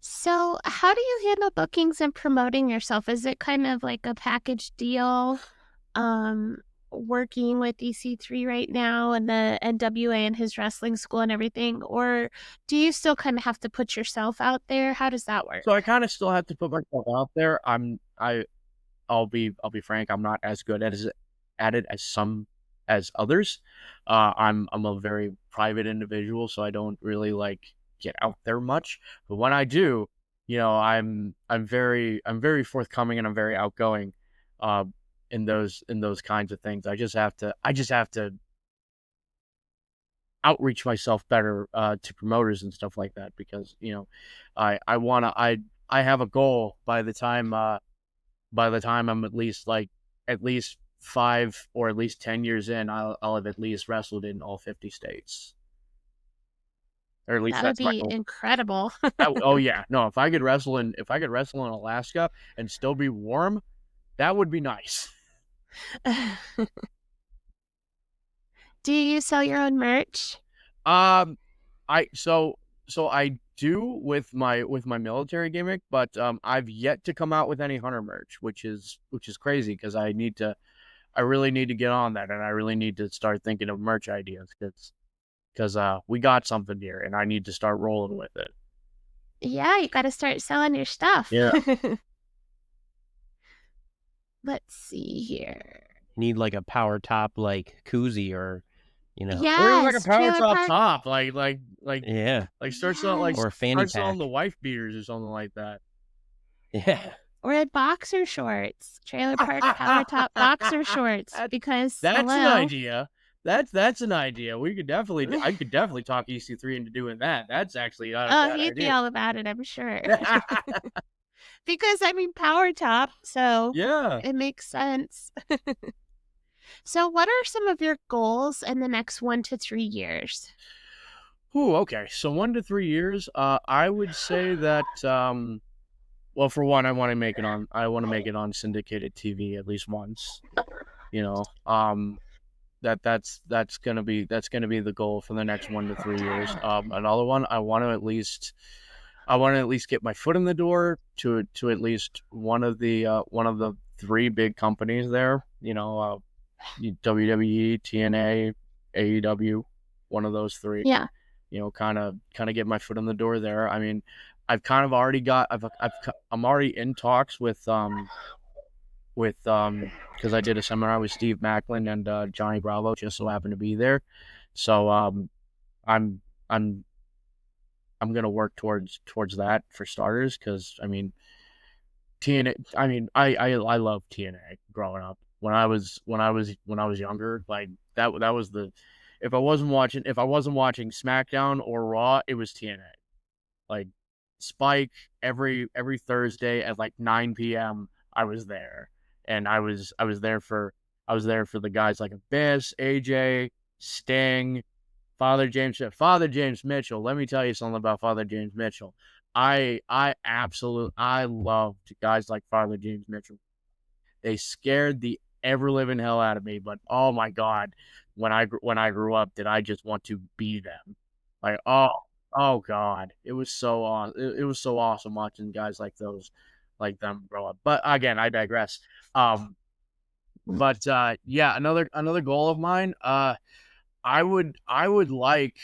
So how do you handle bookings and promoting yourself? Is it kind of like a package deal, working with EC3 right now and the NWA and his wrestling school and everything? Or do you still kind of have to put yourself out there? How does that work? So I kind of still have to put myself out there. I'll be frank, I'm not as good at it as others. I'm a very private individual, so I don't really like get out there much. But when I do, I'm very forthcoming, and I'm very outgoing in those kinds of things. I just have to outreach myself better to promoters and stuff like that, because I have a goal by the time I'm at least 5 or at least 10 years in, I'll have at least wrestled in all 50 states. Or at least that would be incredible. Oh yeah, no. If I could wrestle in Alaska and still be warm, that would be nice. Do you sell your own merch? I do with my military gimmick, but I've yet to come out with any Hunter merch, which is crazy, because I really need to get on that, and I really need to start thinking of merch ideas, because we got something here, and I need to start rolling with it. Yeah, you got to start selling your stuff. Yeah. Let's see here. Need like a power top, like koozie, or Yes, or like a power trailer top, park. yeah, like start selling or a fanny pack, selling the wife beaters or something like that. Yeah. Or in boxer shorts, trailer park power top boxer shorts, because that's an idea. That's an idea. I could definitely talk EC3 into doing that. That's actually not a bad he'd idea. be all about it, I'm sure. Because I mean, power top, so yeah, it makes sense. So what are some of your goals in the next 1 to 3 years? Ooh, okay. So 1 to 3 years, I would say that, well, for one, I want to make it on syndicated TV at least once. That's gonna be the goal for the next 1 to 3 years. Another one, I want to at least get my foot in the door to at least one of the three big companies there. WWE, TNA, AEW, one of those three. Yeah. Kind of get my foot in the door there. I mean, I've kind of already I'm already in talks with because I did a seminar with Steve Macklin and Johnny Bravo, just so happened to be there. So I'm gonna work towards that for starters, because I mean TNA. I mean I love TNA growing up. When I was younger, like that was the, if I wasn't watching SmackDown or Raw, it was TNA. Like Spike every Thursday at like 9 p.m. I was there, and I was there for the guys like Abyss, AJ, Sting, Father James Mitchell. Let me tell you something about Father James Mitchell. I loved guys like Father James Mitchell. They scared the ever living hell out of me, but oh my God, when I grew up, did I just want to be them? Like, oh God, it was so awesome. It was so awesome watching guys like them grow up. But again, I digress. But yeah, another goal of mine. I would like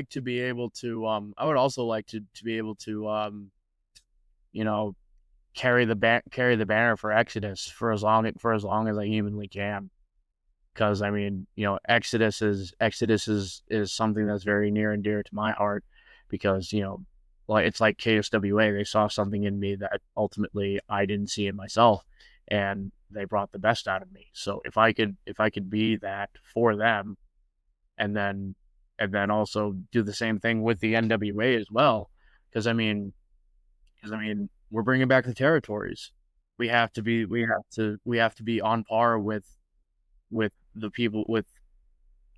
to be able to I would also like to be able to carry the banner for Exodus for as long as I humanly can. Because I mean, Exodus is something that's very near and dear to my heart, because like it's like KSWA, they saw something in me that ultimately I didn't see in myself, and they brought the best out of me. So if I could be that for them, and then also do the same thing with the NWA as well, because I mean we're bringing back the territories. We have to be on par with the people, with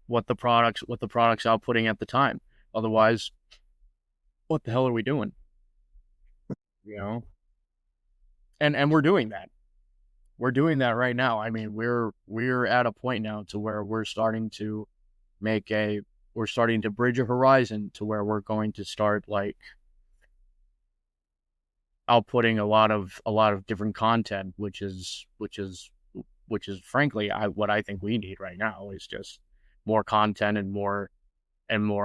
what the products outputting at the time. Otherwise, what the hell are we doing? And we're doing that. We're doing that right now. I mean, we're at a point now to where we're starting to bridge a horizon to where we're going to start like outputting a lot of different content, which is frankly what I think we need right now, is just more content and more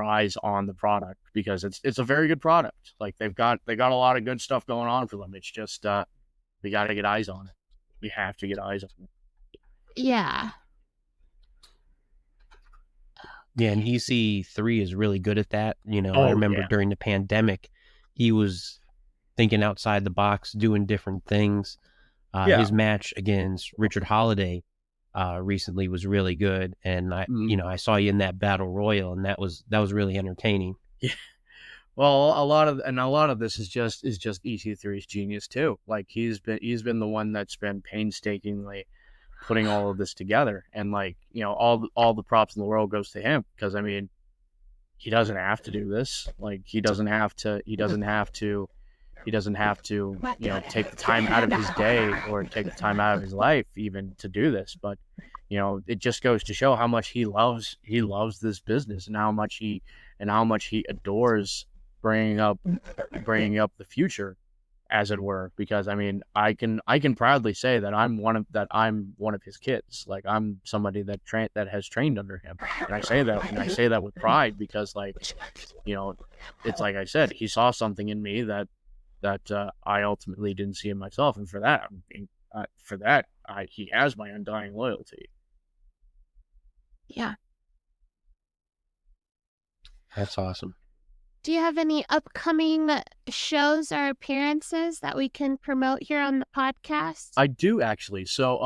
eyes on the product, because it's a very good product. Like they've got a lot of good stuff going on for them. It's just we got to get eyes on it. We have to get eyes on it. Yeah. Yeah, and EC3 is really good at that. I remember during the pandemic, he was thinking outside the box, doing different things. His match against Richard Holiday recently was really good, and I saw you in that battle royal, and that was really entertaining. Yeah. Well, a lot of this is just EC3's genius too. Like he's been the one that's been painstakingly putting all of this together, and like all the props in the world goes to him, because I mean he doesn't have to do this. Like he doesn't have to take the time out of his day or take the time out of his life even to do this. But it just goes to show how much he loves this business, and how much he adores bringing up the future, as it were. Because I mean, I can proudly say that I'm one of his kids. Like I'm somebody that has trained under him, and I say that with pride, because like it's like I said, he saw something in me that I ultimately didn't see in myself, and for that he has my undying loyalty. Yeah, that's awesome. Do you have any upcoming shows or appearances that we can promote here on the podcast? I do, actually. So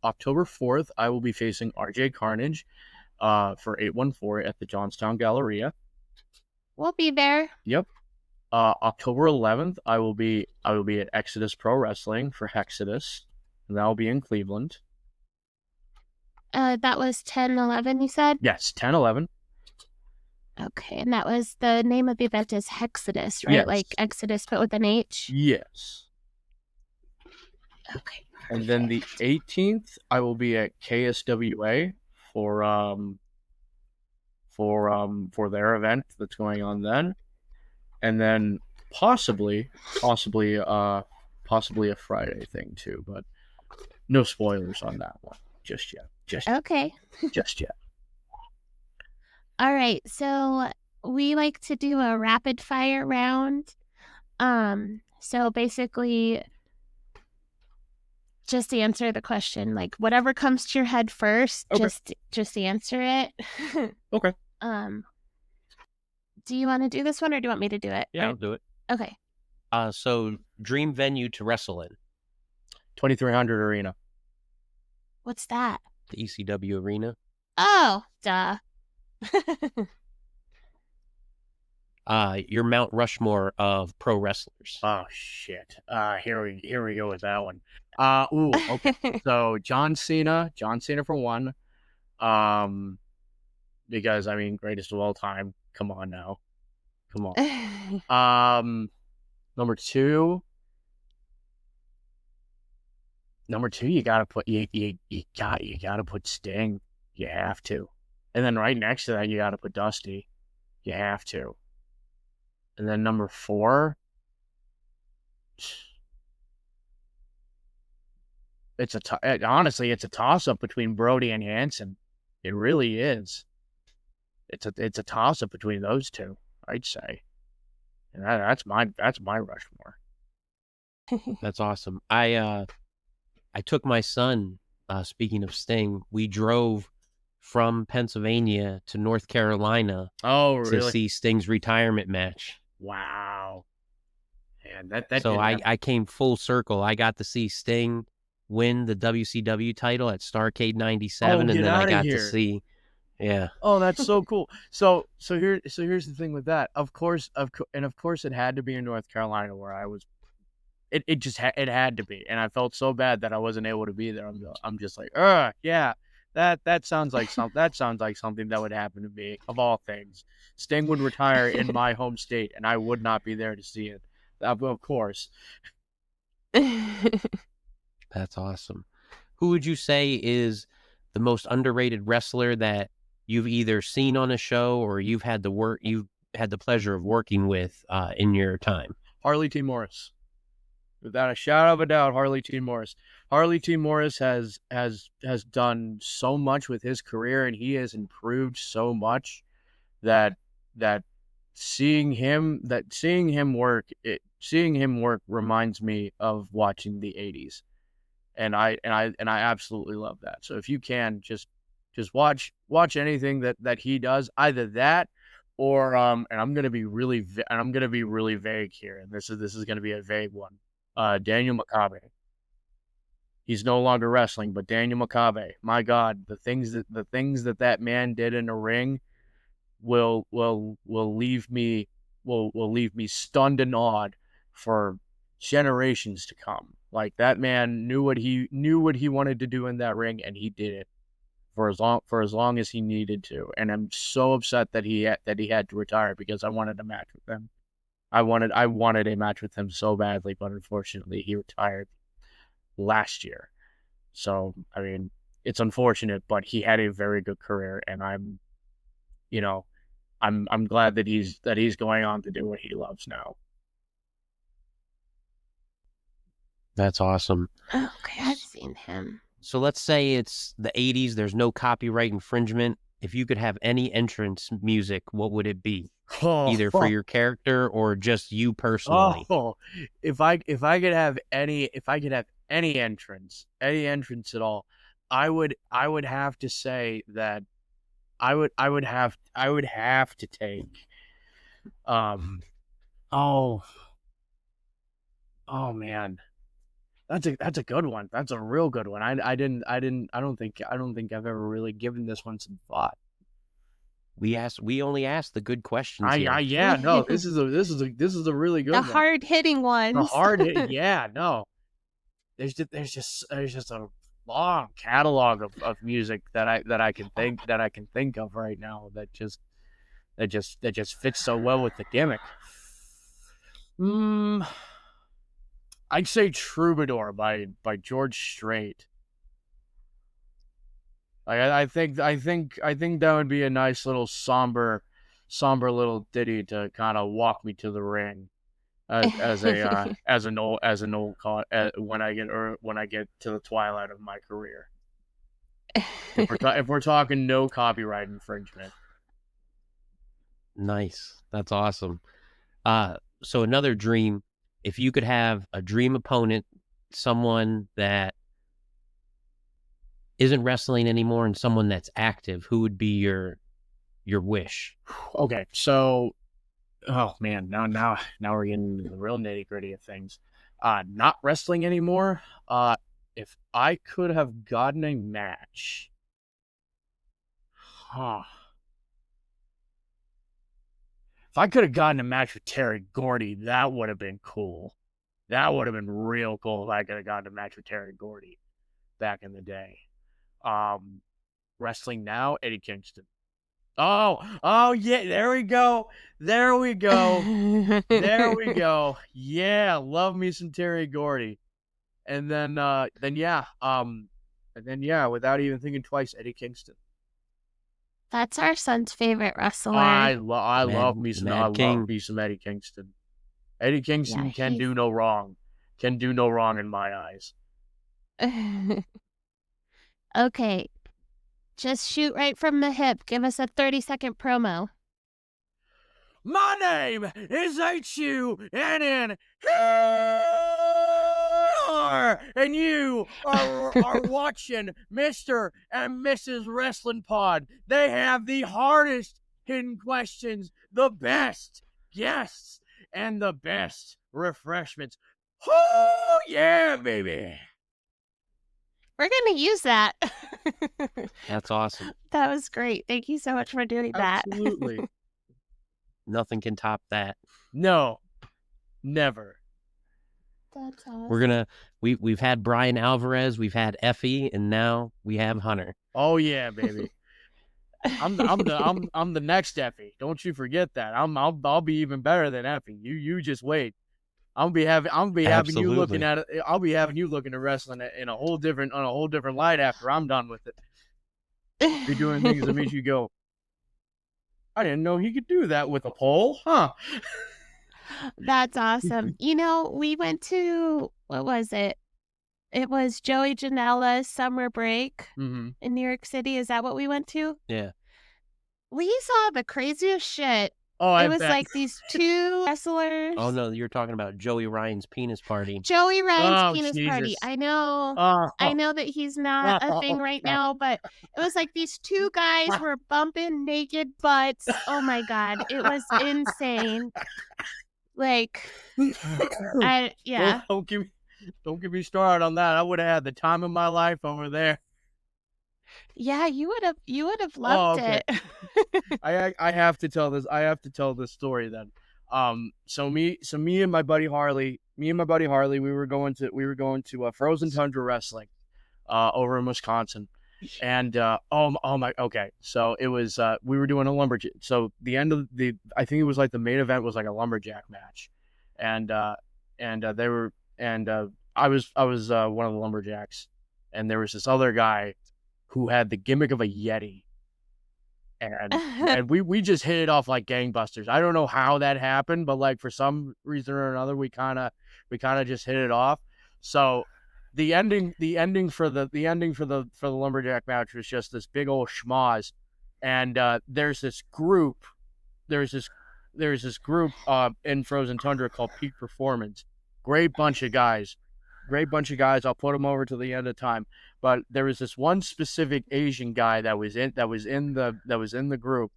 October 4th, I will be facing RJ Carnage for 814 at the Johnstown Galleria. We'll be there. Yep. October 11th, I will be at Exodus Pro Wrestling for Hexodus, and that will be in Cleveland. That was 10/11, you said? Yes, 10/11. Okay, and that was the name of the event is Hexodus, right? Yes. Like Exodus, but with an H? Yes. Okay. Perfect. And then the 18th, I will be at KSWA for their event that's going on then. And then possibly a Friday thing too, but No spoilers on that one just yet. Okay. Just yet. All right. So we like to do a rapid fire round. So basically, just answer the question, like whatever comes to your head first. Okay. Just answer it. Okay. Do you want to do this one, or do you want me to do it? Yeah, I'll do it. Okay. So dream venue to wrestle in. 2300 Arena. What's that? The ECW arena. Oh, duh. Your Mount Rushmore of pro wrestlers. Oh shit. Here we go with that one. Okay. So John Cena for one. Because I mean, greatest of all time. Come on now. Come on. Number two, you gotta put Sting. You have to. And then right next to that, you gotta put Dusty. You have to. And then number four, honestly, it's a toss up between Brody and Hansen. It really is. It's a toss up between those two, I'd say. And that's my Rushmore. That's awesome. I took my son, speaking of Sting, we drove from Pennsylvania to North Carolina to see Sting's retirement match. Wow. And so I came full circle. I got to see Sting win the WCW title at Starrcade 97, and then I got to see Oh, that's so cool. So here's the thing with that. Of course it had to be in North Carolina where I was. It had to be, and I felt so bad that I wasn't able to be there. I'm just like, yeah, that sounds like something that would happen to me. Of all things, Sting would retire in my home state, and I would not be there to see it. Of course. That's awesome. Who would you say is the most underrated wrestler that you've either seen on a show or you've had the pleasure of working with in your time? Harley T. Morris. Without a shadow of a doubt, Harley T. Morris. Harley T. Morris has done so much with his career, and he has improved so much that seeing him work reminds me of watching the 80s. And I absolutely love that. So if you can just watch anything that he does, either that or and I'm gonna be really vague here, and this is gonna be a vague one. Daniel Makabe. He's no longer wrestling, but Daniel Makabe, my God, the things that man did in a ring will leave me stunned and awed for generations to come. Like, that man knew what he wanted to do in that ring, and he did it for as long as he needed to. And I'm so upset that he had to retire, because I wanted a match with him. I wanted a match with him so badly, but unfortunately he retired last year. So, I mean, it's unfortunate, but he had a very good career, and I'm glad that he's going on to do what he loves now. That's awesome. Okay, I've seen him. So let's say it's the 80s. There's no copyright infringement. If you could have any entrance music, what would it be? Either for your character or just you personally. If I could have any entrance at all, I would have to say that I would have to take oh man. That's a good one. That's a real good one. I don't think I've ever really given this one some thought. We only asked the good questions. No, this is a really good one. The hard hitting ones. The hard hit, no. There's just a long catalog of music that I can think of right now that just fits so well with the gimmick. I'd say Troubadour by George Strait. I think that would be a nice little somber little ditty to kind of walk me to the ring. as an old when I get to the twilight of my career. If we're talking no copyright infringement. Nice. That's awesome. So another dream, if you could have a dream opponent, someone that isn't wrestling anymore and someone that's active, who would be your wish? Okay, so oh man, now we're getting into the real nitty-gritty of things. Not wrestling anymore. If I could have gotten a match, if I could have gotten a match with Terry Gordy, that would have been cool. That would have been real cool if I could have gotten a match with Terry Gordy back in the day. Wrestling now, Eddie Kingston. Oh yeah, there we go. There we go. Yeah, love me some Terry Gordy. And then yeah, without even thinking twice, Eddie Kingston. That's our son's favorite wrestler. I love me some Eddie Kingston. Eddie Kingston can do no wrong. Can do no wrong in my eyes. Okay. Just shoot right from the hip. Give us a 30-second promo. My name is HUNN, and you are watching Mr. and Mrs. Wrestling Pod. They have the hardest hidden questions, the best guests, and the best refreshments. Oh, yeah, baby. We're going to use that. That's awesome. That was great. Thank you so much for doing that. Absolutely. Nothing can top that. No, never. That's awesome. We're gonna we've had Brian Alvarez, we've had Effie, and now we have Hunter. Oh yeah, baby. I'm the next Effie. Don't you forget that. I'll be even better than Effie. You just wait. I'll be having you looking at it. I'll be having you looking at wrestling in a whole different light after I'm done with it. Be doing things that make you go, I didn't know he could do that with a pole, huh? That's awesome. You know, we went to, what was it? It was Joey Janela's summer break in New York City. Is that what we went to? Yeah. We saw the craziest shit. Oh, it was like these two wrestlers. Oh no, you're talking about Joey Ryan's penis party. Joey Ryan's penis party. I know. I know that he's not a thing right now, but it was like these two guys were bumping naked butts. Oh my God. It was insane. Like, yeah. Don't get me started on that. I would have had the time of my life over there. Yeah, you would have loved it. I have to tell this. I have to tell this story then. So me and my buddy Harley, we were going to Frozen Tundra Wrestling, over in Wisconsin, and so it was we were doing a lumberjack. So the end of I think it was like the main event was like a lumberjack match, and I was one of the lumberjacks, and there was this other guy who had the gimmick of a Yeti. And we just hit it off like gangbusters. I don't know how that happened, but like for some reason or another, we kind of just hit it off. So the ending for the lumberjack match was just this big old schmoz. And there's this group in Frozen Tundra called Peak Performance. Great bunch of guys. I'll put them over to the end of time. But there was this one specific Asian guy that was in the group,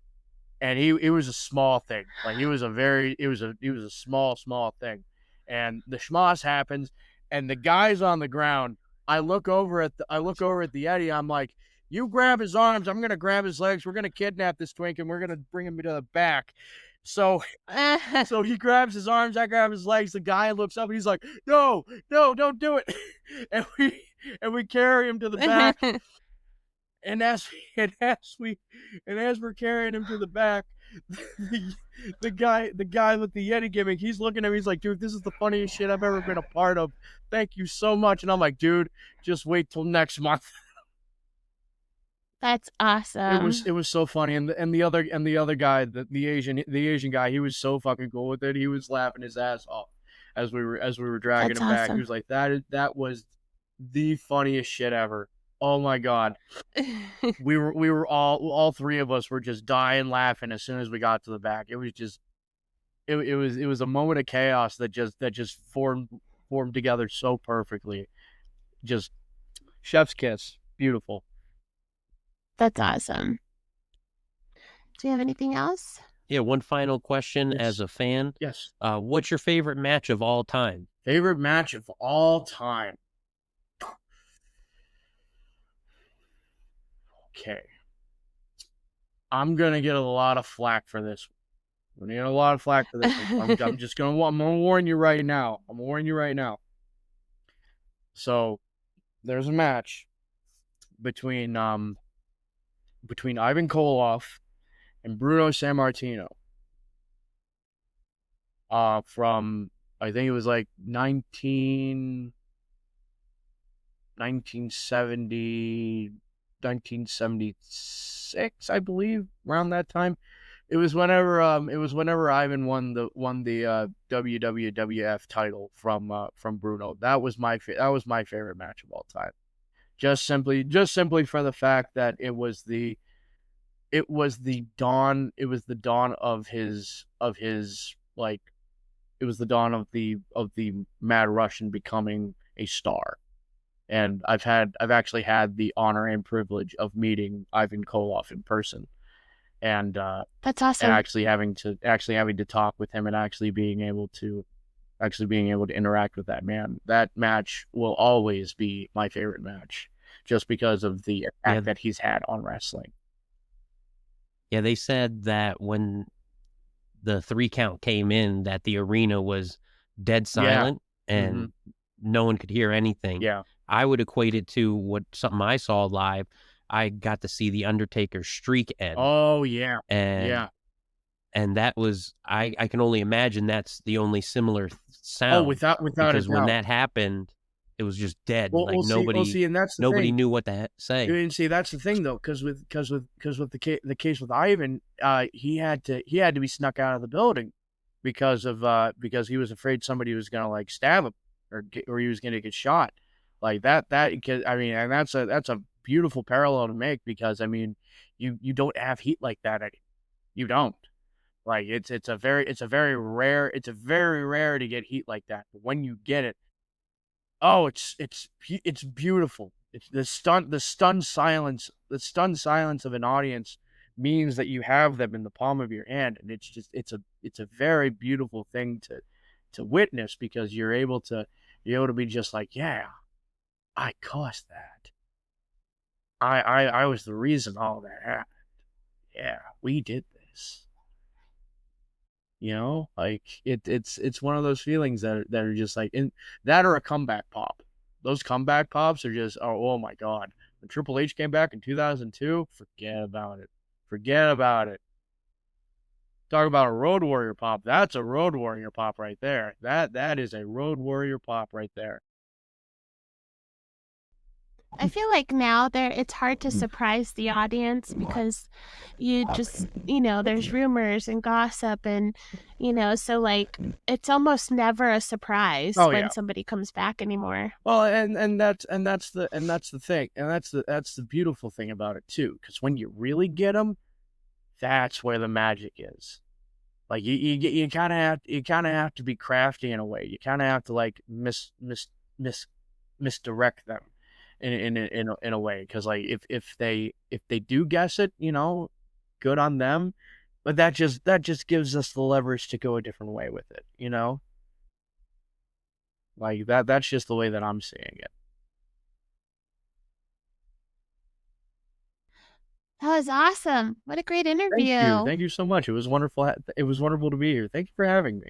and he was a small thing. Like he was a small thing. And the schmoz happens, and the guy's on the ground. I look over at the Yeti. I'm like, you grab his arms, I'm gonna grab his legs. We're gonna kidnap this twink, and we're gonna bring him to the back. So he grabs his arms, I grab his legs. The guy looks up and he's like, no, don't do it. And we carry him to the back. And as we're carrying him to the back, the guy with the Yeti gimmick, he's looking at me, he's like, dude, this is the funniest shit I've ever been a part of. Thank you so much. And I'm like, dude, just wait till next month. That's awesome. It was so funny, and the other guy, the Asian guy, he was so fucking cool with it. He was laughing his ass off. as we were dragging That's him back. He awesome. was like, that was the funniest shit ever. Oh my God. We were all three of us were just dying laughing as soon as we got to the back. It was just it was a moment of chaos that just formed together so perfectly. Just chef's kiss. Beautiful. That's awesome. Do you have anything else? Yeah, one final question Yes. as a fan. Yes. What's your favorite match of all time? Favorite match of all time. Okay. I'm gonna get a lot of flack for this. I'm gonna get a lot of flack for this. I'm just gonna warn you right now. I'm warning you right now. So there's a match between Ivan Koloff and Bruno Sammartino. From I think it was like 1970, 1976, I believe, around that time. It was whenever Ivan won the WWF title from Bruno. That was my favorite match of all time. Just simply for the fact that it was the dawn of his like it was the dawn of the Mad Russian becoming a star. And I've actually had the honor and privilege of meeting Ivan Koloff in person, and That's awesome. and actually having to talk with him and actually being able to interact with that man. That match will always be my favorite match, just because of the impact that he's had on wrestling. Yeah, they said that when the 3 count came in, that the arena was dead silent and no one could hear anything. Yeah. I would equate it to something I saw live. I got to see the Undertaker's streak end. Oh yeah. And that was I can only imagine that's the only similar sound. Oh, without because a doubt. when that happened, it was just dead. See, and that's the nobody thing. knew what to say. And see, that's the thing though, because with the case with Ivan, he had to be snuck out of the building because he was afraid somebody was gonna like stab him or he was gonna get shot. Like that I mean, and that's a beautiful parallel to make, because I mean, you don't have heat like that. You don't. Like it's very rare to get heat like that. But when you get it, oh, it's beautiful. It's the stunned silence of an audience means that you have them in the palm of your hand, and it's a very beautiful thing to witness, because you're able to be just like, yeah, I caused that. I was the reason all that happened. Yeah, we did this. You know, like it's one of those feelings that are just like that, or a comeback pop. Those comeback pops are just oh my God. When Triple H came back in 2002, forget about it. Forget about it. Talk about a Road Warrior pop. That's a Road Warrior pop right there. That is a Road Warrior pop right there. I feel like now it's hard to surprise the audience, because you just, there's rumors and gossip, and, so like it's almost never a surprise when somebody comes back anymore. Well, and that's the thing, and that's the beautiful thing about it too, because when you really get them, that's where the magic is. Like you kind of have to be crafty in a way. You kind of have to like misdirect them in a way, because like if they do guess it, good on them, but that just gives us the leverage to go a different way with it, like that's just the way that I'm seeing it. That was awesome. What a great interview. Thank you so much. It was wonderful to be here. Thank you for having me.